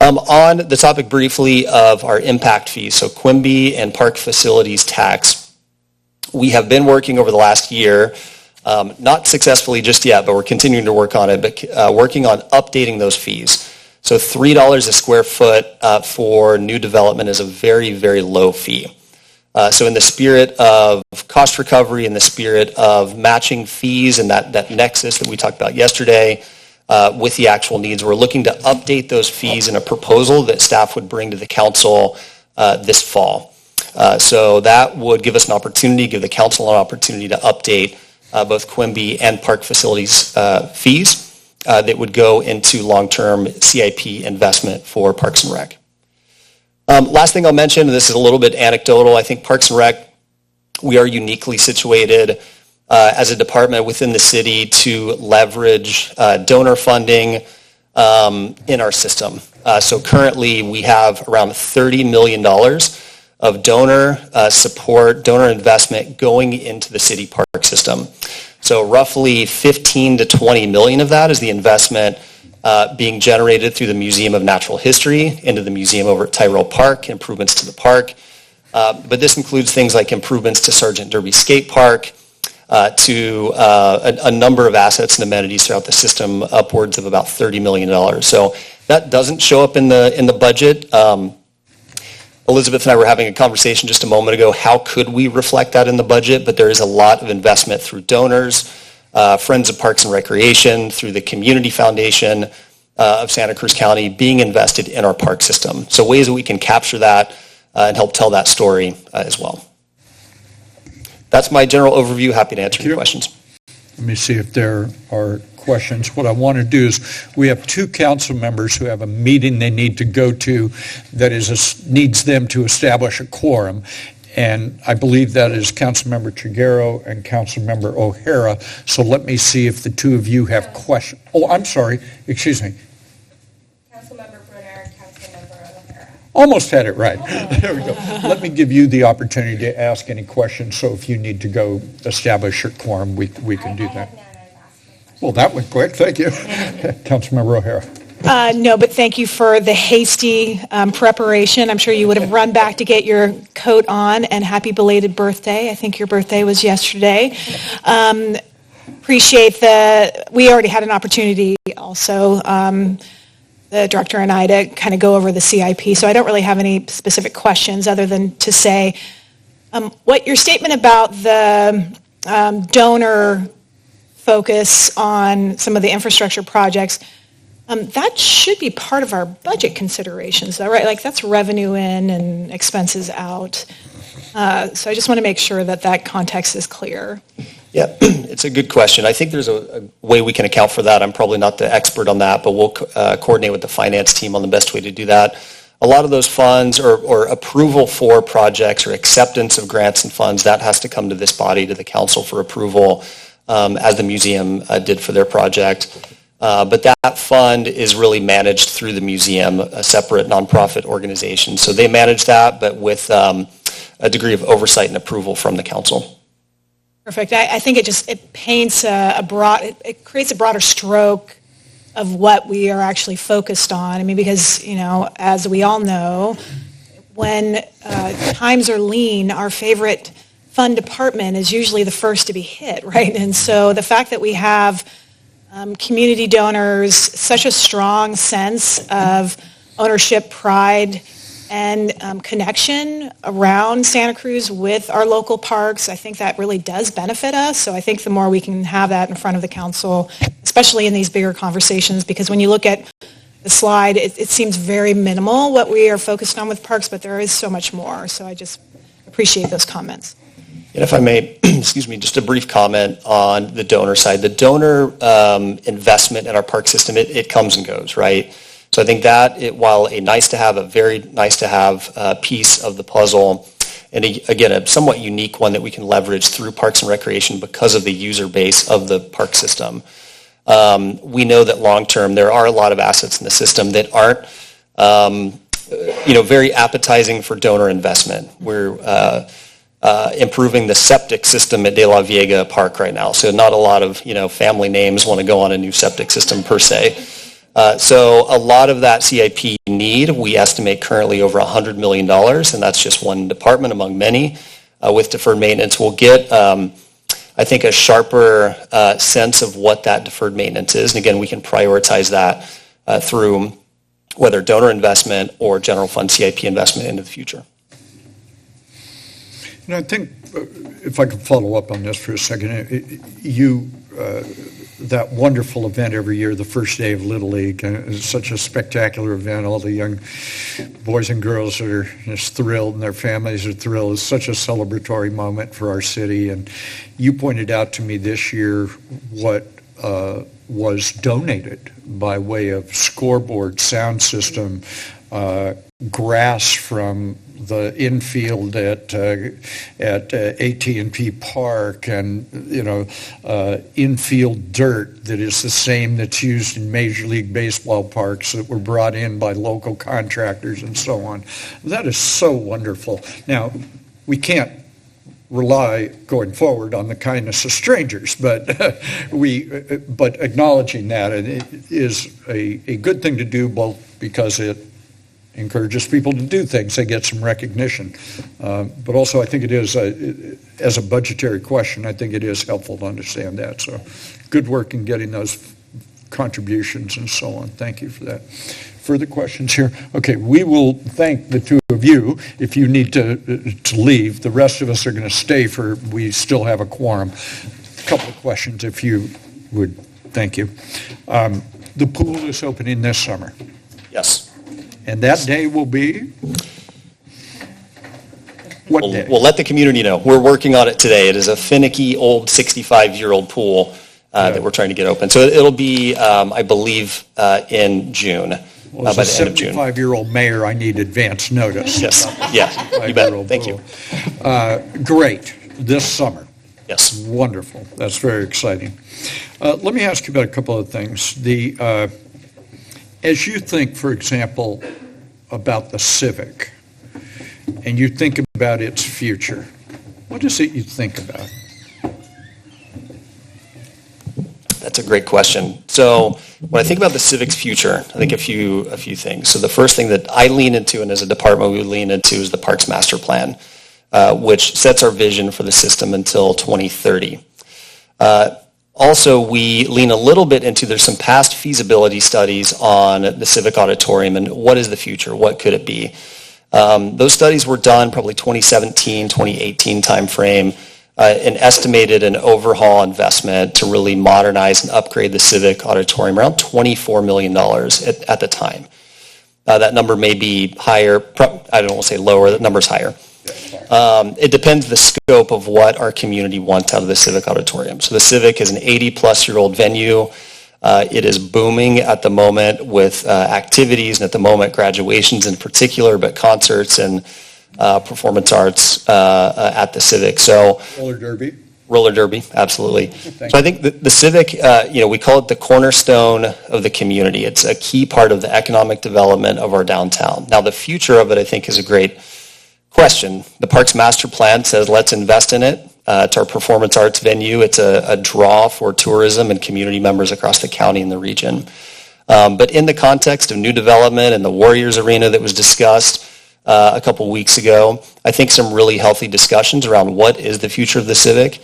On the topic briefly of our impact fees, so Quimby and park facilities tax, we have been working over the last year, not successfully just yet, but we're continuing to work on it, but working on updating those fees. So $3 a square foot for new development is a very, very low fee. So in the spirit of cost recovery, in the spirit of matching fees and that nexus that we talked about yesterday with the actual needs, we're looking to update those fees in a proposal that staff would bring to the council this fall. So that would give us an opportunity, give the council an opportunity to update both Quimby and park facilities fees that would go into long-term CIP investment for Parks and Rec. Last thing I'll mention, and this is a little bit anecdotal, I think Parks and Rec, we are uniquely situated as a department within the city to leverage donor funding in our system. So currently we have around $30 million of donor support, donor investment going into the city park system. So roughly 15 to 20 million of that is the investment being generated through the Museum of Natural History into the museum over at Tyrrell Park, improvements to the park. But this includes things like improvements to Sergeant Derby Skate Park, to a number of assets and amenities throughout the system, upwards of about $30 million. So that doesn't show up in the budget. Elizabeth and I were having a conversation just a moment ago. How could we reflect that in the budget? But there is a lot of investment through donors, Friends of Parks and Recreation, through the Community Foundation of Santa Cruz County being invested in our park system. So ways that we can capture that and help tell that story as well. That's my general overview. Happy to answer your questions. Let me see if there are questions. What I want to do is, we have two council members who have a meeting they need to go to that needs them to establish a quorum. And I believe that is Councilmember Triguero and Councilmember O'Hara. So let me see if the two of you have questions. Oh, I'm sorry. Excuse me. Councilmember Brunner, Councilmember O'Hara. Almost had it right. There we go. Let me give you the opportunity to ask any questions. So if you need to go establish your quorum, we can do that. Well, that went quick. Thank you. Councilmember O'Hara. No, but thank you for the hasty preparation. I'm sure you would have run back to get your coat on, and happy belated birthday. I think your birthday was yesterday. Appreciate we already had an opportunity also, the director and I, to kind of go over the CIP, so I don't really have any specific questions other than to say what your statement about the donor focus on some of the infrastructure projects, that should be part of our budget considerations, though, right? Like, that's revenue in and expenses out. So I just want to make sure that context is clear. Yeah, it's a good question. I think there's a way we can account for that. I'm probably not the expert on that, but we'll coordinate with the finance team on the best way to do that. A lot of those funds or approval for projects or acceptance of grants and funds, that has to come to this body, to the council for approval, as the museum did for their project. But that fund is really managed through the museum, a separate nonprofit organization. So they manage that, but with a degree of oversight and approval from the council. Perfect. I think it paints it creates a broader stroke of what we are actually focused on. I mean, because, as we all know, when times are lean, our favorite fund department is usually the first to be hit, right? And so the fact that we have community donors, such a strong sense of ownership, pride, and connection around Santa Cruz with our local parks, I think that really does benefit us. So I think the more we can have that in front of the council, especially in these bigger conversations, because when you look at the slide, it seems very minimal what we are focused on with parks, but there is so much more. So I just appreciate those comments. And if I may, excuse me, just a brief comment on the donor side. The donor investment in our park system, it comes and goes, right? So I think that, while a very nice to have piece of the puzzle, and again, a somewhat unique one that we can leverage through Parks and Recreation because of the user base of the park system. We know that long-term, there are a lot of assets in the system that aren't, very appetizing for donor investment. We're improving the septic system at De La Viega Park right now. So not a lot of, family names want to go on a new septic system per se. So a lot of that CIP need, we estimate currently over $100 million, and that's just one department among many. With deferred maintenance, we'll get, I think, a sharper sense of what that deferred maintenance is. And again, we can prioritize that through whether donor investment or general fund CIP investment into the future. And I think, if I could follow up on this for a second, that wonderful event every year, the first day of Little League, is such a spectacular event. All the young boys and girls are just thrilled, and their families are thrilled. It's such a celebratory moment for our city. And you pointed out to me this year what was donated by way of scoreboard, sound system, grass from the infield at AT&T Park, and infield dirt that is the same that's used in Major League Baseball parks that were brought in by local contractors and so on. That is so wonderful. Now, we can't rely going forward on the kindness of strangers, but but acknowledging that it is a good thing to do, both because it encourages people to do things, they get some recognition. But also I think it is, as a budgetary question, I think it is helpful to understand that. So good work in getting those contributions and so on. Thank you for that. Further questions here? Okay, we will thank the two of you. If you need to leave, the rest of us are going to stay we still have a quorum. A couple of questions, if you would. Thank you. The pool is opening this summer. Yes. And that day will be? What day? We'll let the community know. We're working on it today. It is a finicky, old 65-year-old pool that we're trying to get open. So it'll be, I believe, in June, well, by the end of June. As a 75-year-old mayor, I need advance notice. Yes, you bet. Thank you. Great. This summer. Yes. Wonderful. That's very exciting. Let me ask you about a couple of things. As you think, for example, about the Civic, and you think about its future, what is it you think about? That's a great question. So when I think about the Civic's future, I think a few things. So the first thing that I lean into, and as a department we lean into, is the Parks Master Plan, which sets our vision for the system until 2030. Also, we lean a little bit into, there's some past feasibility studies on the Civic Auditorium and what is the future, what could it be. Those studies were done probably 2017, 2018 timeframe, and estimated an overhaul investment to really modernize and upgrade the Civic Auditorium around $24 million at the time. That number may be higher, I don't want to say lower, that number's higher. It depends the scope of what our community wants out of the Civic Auditorium. So the Civic is an 80-plus-year-old venue. It is booming at the moment with activities, and at the moment graduations in particular, but concerts and performance arts at the Civic. So Roller derby, absolutely. So I think the Civic, we call it the cornerstone of the community. It's a key part of the economic development of our downtown. Now, the future of it, I think, is a great question. The Parks Master Plan says let's invest in it. It's our performance arts venue. It's a draw for tourism and community members across the county and the region. But in the context of new development and the Warriors Arena that was discussed a couple weeks ago, I think some really healthy discussions around what is the future of the Civic.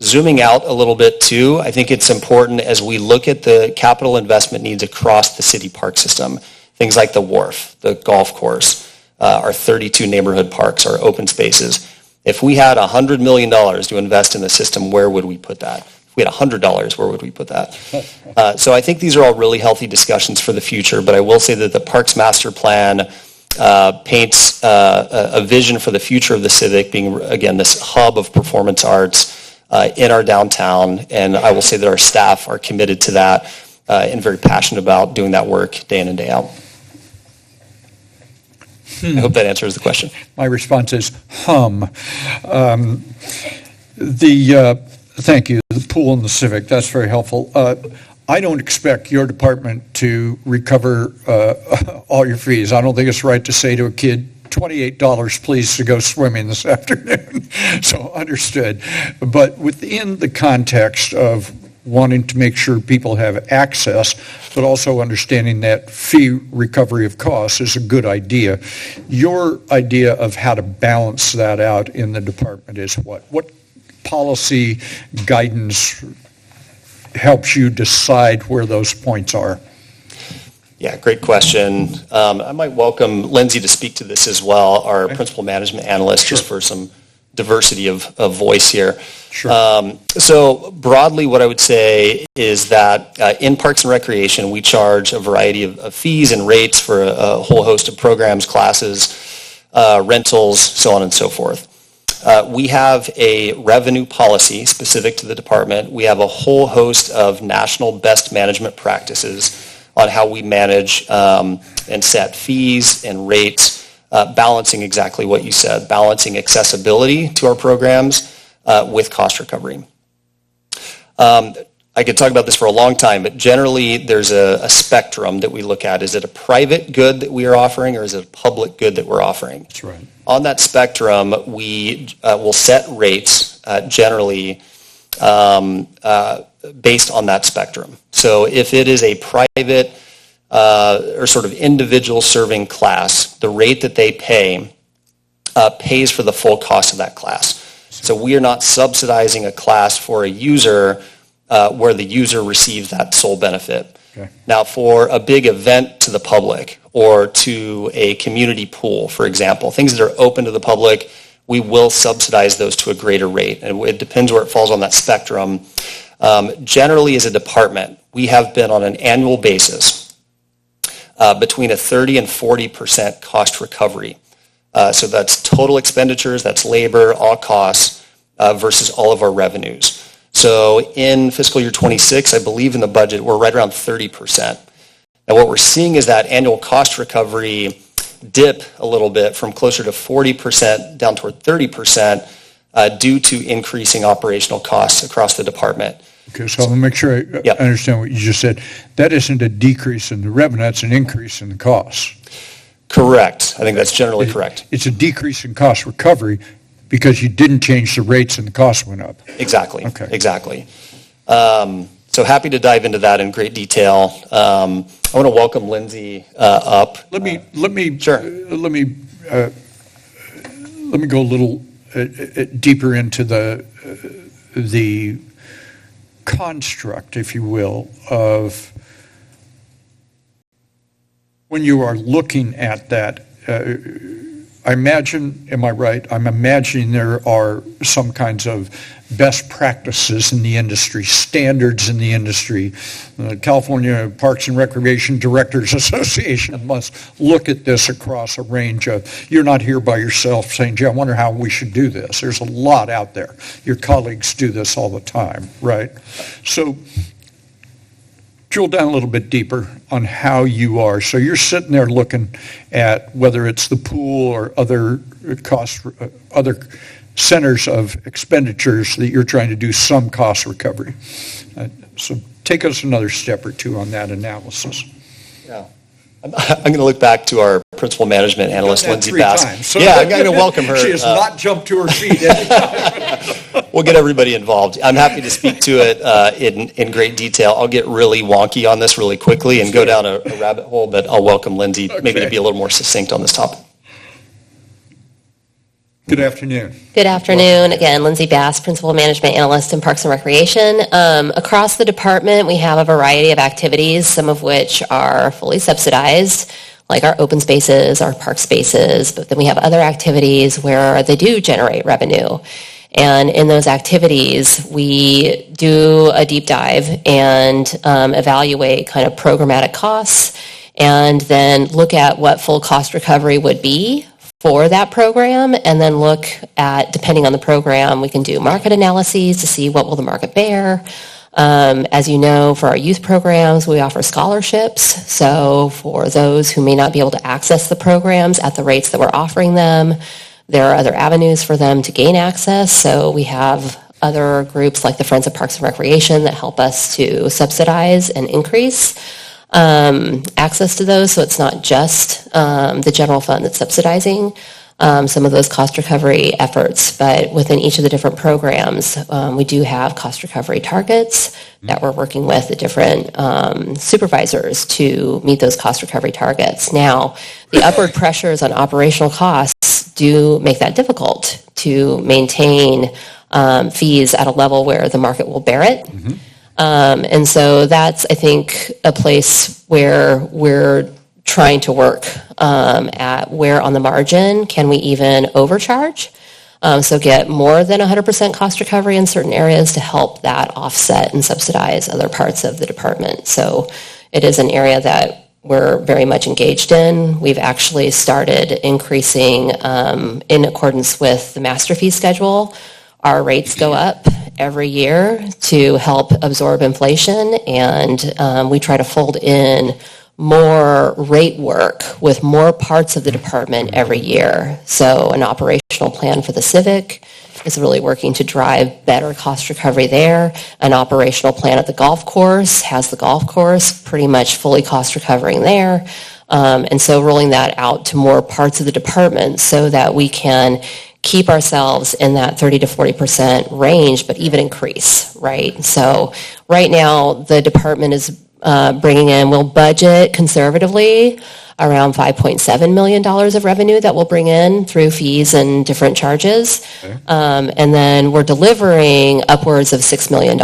Zooming out a little bit too, I think it's important as we look at the capital investment needs across the city park system, things like the wharf, the golf course, our 32 neighborhood parks, our open spaces. If we had $100 million to invest in the system, where would we put that? If we had $100, where would we put that? So I think these are all really healthy discussions for the future, but I will say that the Parks Master Plan paints a vision for the future of the Civic being, again, this hub of performance arts in our downtown, and I will say that our staff are committed to that and very passionate about doing that work day in and day out. I hope that answers the question. My response is hum. Thank you. The pool and the Civic, that's very helpful. I don't expect your department to recover all your fees. I don't think it's right to say to a kid, $28 please to go swimming this afternoon. So understood. But within the context of wanting to make sure people have access, but also understanding that fee recovery of costs is a good idea. Your idea of how to balance that out in the department is what? What policy guidance helps you decide where those points are? Yeah, great question. I might welcome Lindsay to speak to this as well, our principal management analyst, just for some diversity of voice here. Sure. So broadly, what I would say is that in Parks and Recreation, we charge a variety of fees and rates for a whole host of programs, classes, rentals, so on and so forth. We have a revenue policy specific to the department. We have a whole host of national best management practices on how we manage and set fees and rates, balancing exactly what you said, balancing accessibility to our programs with cost recovery. I could talk about this for a long time, but generally there's a spectrum that we look at. Is it a private good that we are offering, or is it a public good that we're offering? That's right. On that spectrum, we will set rates generally based on that spectrum. So if it is a private or sort of individual serving class, the rate that they pay pays for the full cost of that class. So we are not subsidizing a class for a user where the user receives that sole benefit. Okay. Now, for a big event to the public or to a community pool, for example, things that are open to the public, we will subsidize those to a greater rate. And it depends where it falls on that spectrum. Generally, as a department, we have been on an annual basis between a 30 and 40% cost recovery. So that's total expenditures, that's labor, all costs, versus all of our revenues. So in fiscal year 26, I believe in the budget, we're right around 30%. Now what we're seeing is that annual cost recovery dip a little bit from closer to 40% down toward 30% due to increasing operational costs across the department. Okay, so I'll make sure I understand what you just said. That isn't a decrease in the revenue, that's an increase in the costs. Correct. I think that's generally correct. It's a decrease in cost recovery because you didn't change the rates and the costs went up. Exactly. Okay. Exactly. So happy to dive into that in great detail. I want to welcome Lindsay up. Let me Sure. Let me go a little deeper into the construct, if you will, of when you are looking at that. I imagine, am I right? I'm imagining there are some kinds of best practices in the industry, standards in the industry. The California Parks and Recreation Directors Association must look at this across a range of, you're not here by yourself saying, gee, I wonder how we should do this. There's a lot out there. Your colleagues do this all the time, right? So drill down a little bit deeper on how you are. So you're sitting there looking at whether it's the pool or other cost, other centers of expenditures that you're trying to do some cost recovery. So take us another step or two on that analysis. Yeah. I'm going to look back to our principal management analyst, Lindsay Bass. So yeah, I'm going to welcome her. She has not jumped to her feet anytime. We'll get everybody involved. I'm happy to speak to it in great detail. I'll get really wonky on this really quickly and go down a rabbit hole, but I'll welcome Lindsay maybe to be a little more succinct on this topic. Good afternoon. Good afternoon. Again, Lindsay Bass, Principal Management Analyst in Parks and Recreation. Across the department, we have a variety of activities, some of which are fully subsidized, like our open spaces, our park spaces, but then we have other activities where they do generate revenue. And in those activities, we do a deep dive and evaluate kind of programmatic costs and then look at what full cost recovery would be for that program, and then look at, depending on the program, we can do market analyses to see what will the market bear. As you know, for our youth programs, we offer scholarships. So for those who may not be able to access the programs at the rates that we're offering them, there are other avenues for them to gain access. So we have other groups like the Friends of Parks and Recreation that help us to subsidize and increase access to those, so it's not just the general fund that's subsidizing. some of those cost recovery efforts. But within each of the different programs, we do have cost recovery targets that we're working with the different supervisors to meet those cost recovery targets. Now, the upward pressures on operational costs do make that difficult to maintain fees at a level where the market will bear it. And so that's, I think, a place where we're trying to work at where on the margin can we even overcharge. So get more than 100% cost recovery in certain areas to help that offset and subsidize other parts of the department. So it is an area that we're very much engaged in. We've actually started increasing in accordance with the master fee schedule. Our rates go up every year to help absorb inflation, and we try to fold in more rate work with more parts of the department every year. So an operational plan for the Civic is really working to drive better cost recovery there. An operational plan at the golf course has the golf course pretty much fully cost recovering there. And so rolling that out to more parts of the department so that we can keep ourselves in that 30 to 40% range, but even increase, right? So right now, the department is bringing in, we'll budget conservatively around $5.7 million of revenue that we'll bring in through fees and different charges. Okay. And then we're delivering upwards of $6 million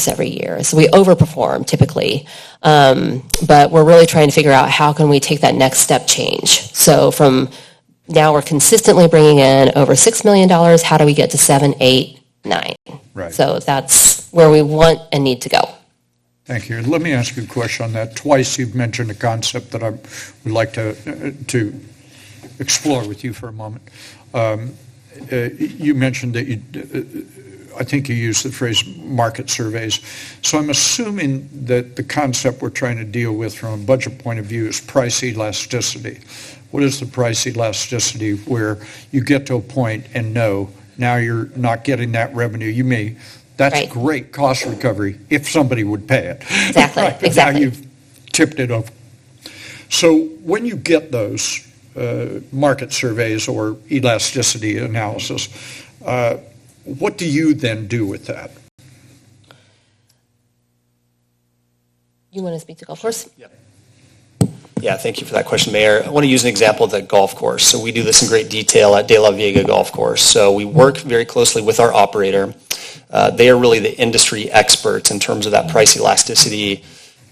every year. So we overperform typically. But we're really trying to figure out how can we take that next step change. So from now we're consistently bringing in over $6 million. How do we get to 7, 8, 9? Right. So that's where we want and need to go. Thank you. Let me ask you a question on that. Twice you've mentioned a concept that I would like to explore with you for a moment. You mentioned that I think you used the phrase market surveys. So I'm assuming that the concept we're trying to deal with from a budget point of view is price elasticity. What is the price elasticity where you get to a point and know now you're not getting that revenue? That's right. Great cost recovery if somebody would pay it. Exactly. Right? Exactly. Now you've tipped it over. So when you get those market surveys or elasticity analysis, what do you then do with that? You want to speak to golf course? Yeah, thank you for that question, Mayor. I want to use an example of the golf course. So we do this in great detail at De La Viega Golf Course. So we work very closely with our operator. They are really the industry experts in terms of that price elasticity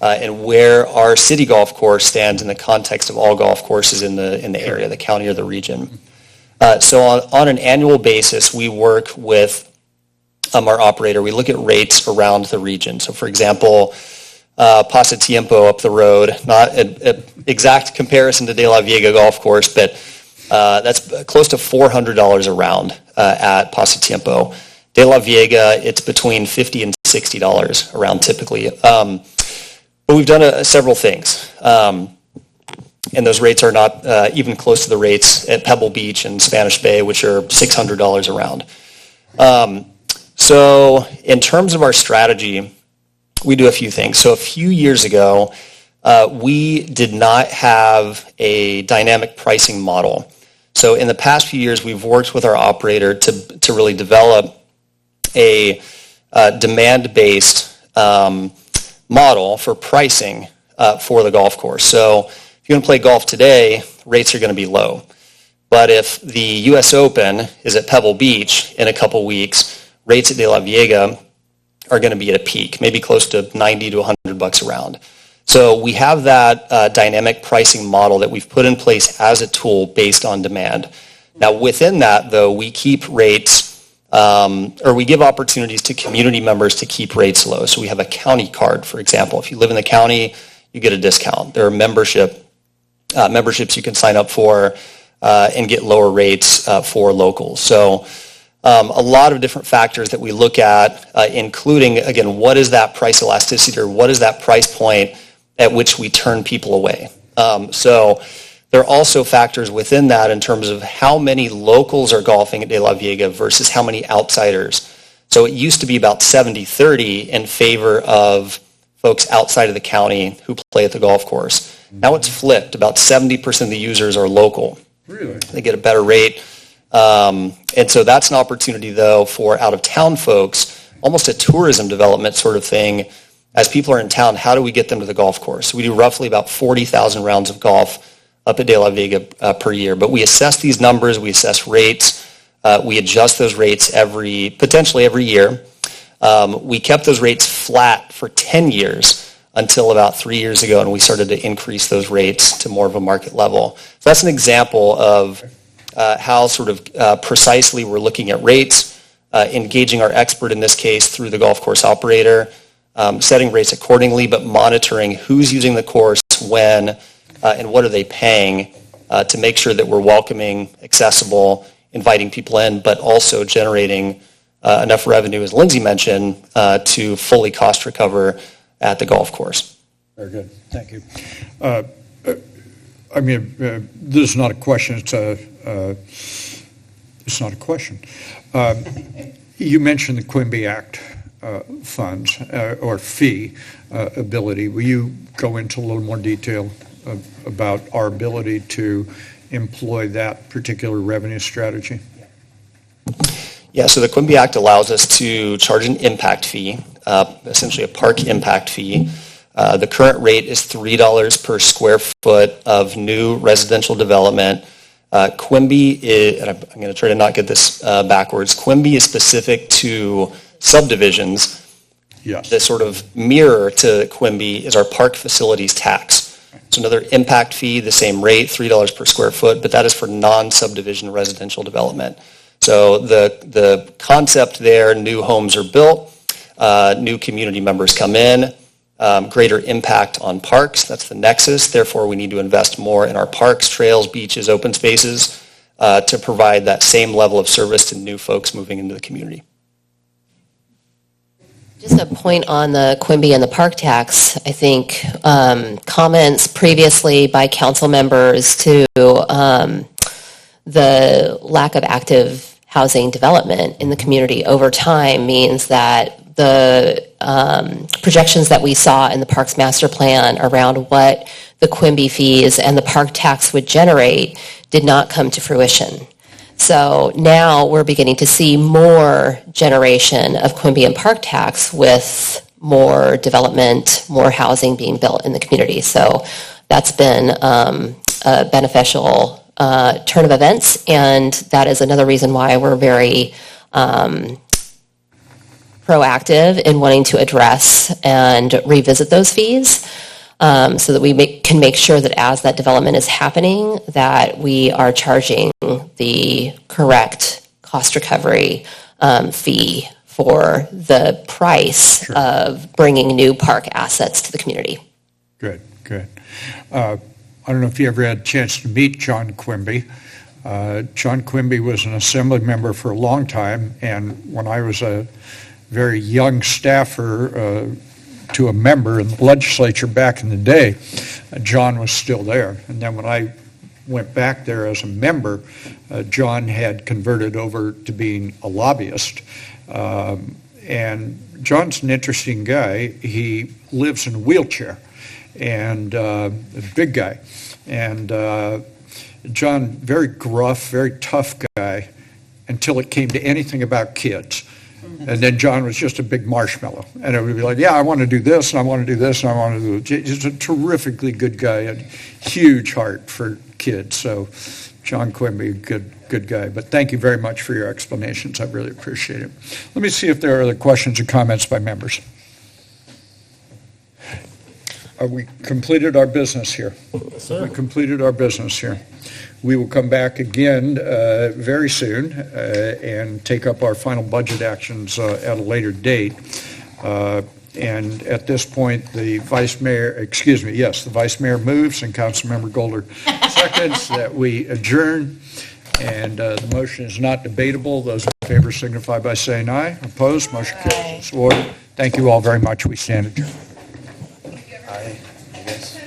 and where our city golf course stands in the context of all golf courses in the area, the county or the region. So on an annual basis, we work with our operator. We look at rates around the region. So for example, Pasatiempo up the road, not an exact comparison to De La Viega Golf Course, but that's close to $400 a round at Pasatiempo. De La Viega, it's between $50 and $60 a round typically. But we've done several things. And those rates are not even close to the rates at Pebble Beach and Spanish Bay, which are $600 a round. So in terms of our strategy, we do a few things. So a few years ago, we did not have a dynamic pricing model. So in the past few years, we've worked with our operator to really develop a demand-based model for pricing for the golf course. So if you want to play golf today, rates are going to be low. But if the U.S. Open is at Pebble Beach in a couple weeks, rates at De La Viega are going to be at a peak, maybe close to $90 to $100 a round. So we have that dynamic pricing model that we've put in place as a tool based on demand. Now within that, though, we keep rates, or we give opportunities to community members to keep rates low. So we have a county card, for example. If you live in the county, you get a discount. There are memberships you can sign up for and get lower rates for locals. So a lot of different factors that we look at, including, again, what is that price elasticity or what is that price point at which we turn people away. So there are also factors within that in terms of how many locals are golfing at De La Viega versus how many outsiders. So it used to be about 70-30 in favor of folks outside of the county who play at the golf course. Now it's flipped. About 70% of the users are local. Really? They get a better rate. And so that's an opportunity, though, for out-of-town folks, almost a tourism development sort of thing. As people are in town, how do we get them to the golf course? We do roughly about 40,000 rounds of golf up at De La Vega per year. But we assess these numbers, we assess rates, we adjust those rates potentially every year. We kept those rates flat for 10 years until about 3 years ago, and we started to increase those rates to more of a market level. So that's an example of how sort of precisely we're looking at rates, engaging our expert in this case through the golf course operator, setting rates accordingly, but monitoring who's using the course, when, and what are they paying to make sure that we're welcoming, accessible, inviting people in, but also generating enough revenue, as Lindsay mentioned, to fully cost recover at the golf course. Very good. Thank you. This is not a question. It's not a question. You mentioned the Quimby Act funds or fee ability. Will you go into a little more detail about our ability to employ that particular revenue strategy? Yeah, so the Quimby Act allows us to charge an impact fee, essentially a park impact fee. The current rate is $3 per square foot of new residential development. Quimby is, and I'm going to try to not get this backwards, Quimby is specific to subdivisions. Yes. The sort of mirror to Quimby is our park facilities tax. So another impact fee, the same rate, $3 per square foot, but that is for non-subdivision residential development. So the concept there, new homes are built, new community members come in, greater impact on parks, that's the nexus. Therefore, we need to invest more in our parks, trails, beaches, open spaces to provide that same level of service to new folks moving into the community. Just a point on the Quimby and the park tax. I think comments previously by council members to the lack of active housing development in the community over time means that the projections that we saw in the Parks Master Plan around what the Quimby fees and the park tax would generate did not come to fruition. So now we're beginning to see more generation of Quimby and park tax with more development, more housing being built in the community. So that's been a beneficial turn of events, and that is another reason why we're very proactive in wanting to address and revisit those fees so that we can make sure that as that development is happening, that we are charging the correct cost recovery fee for the price of bringing new park assets to the community. Good. I don't know if you ever had a chance to meet John Quimby. John Quimby was an assembly member for a long time, and when I was a very young staffer to a member in the legislature back in the day, John was still there. And then when I went back there as a member, John had converted over to being a lobbyist. And John's an interesting guy. He lives in a wheelchair, and a big guy. And John, very gruff, very tough guy, until it came to anything about kids. And then John was just a big marshmallow. And it would be like, yeah, I want to do this, and I want to do this, and I want to do it. He's a terrifically good guy, a huge heart for kids. So John Quimby, good guy. But thank you very much for your explanations. I really appreciate it. Let me see if there are other questions or comments by members. We completed our business here. Yes, sir. We completed our business here. We will come back again very soon and take up our final budget actions at a later date. And at this point, the Vice Mayor moves and Councilmember Golder seconds that we adjourn. And the motion is not debatable. Those in favor signify by saying aye. Opposed, motion carries. Thank you all very much. We stand adjourned. I guess.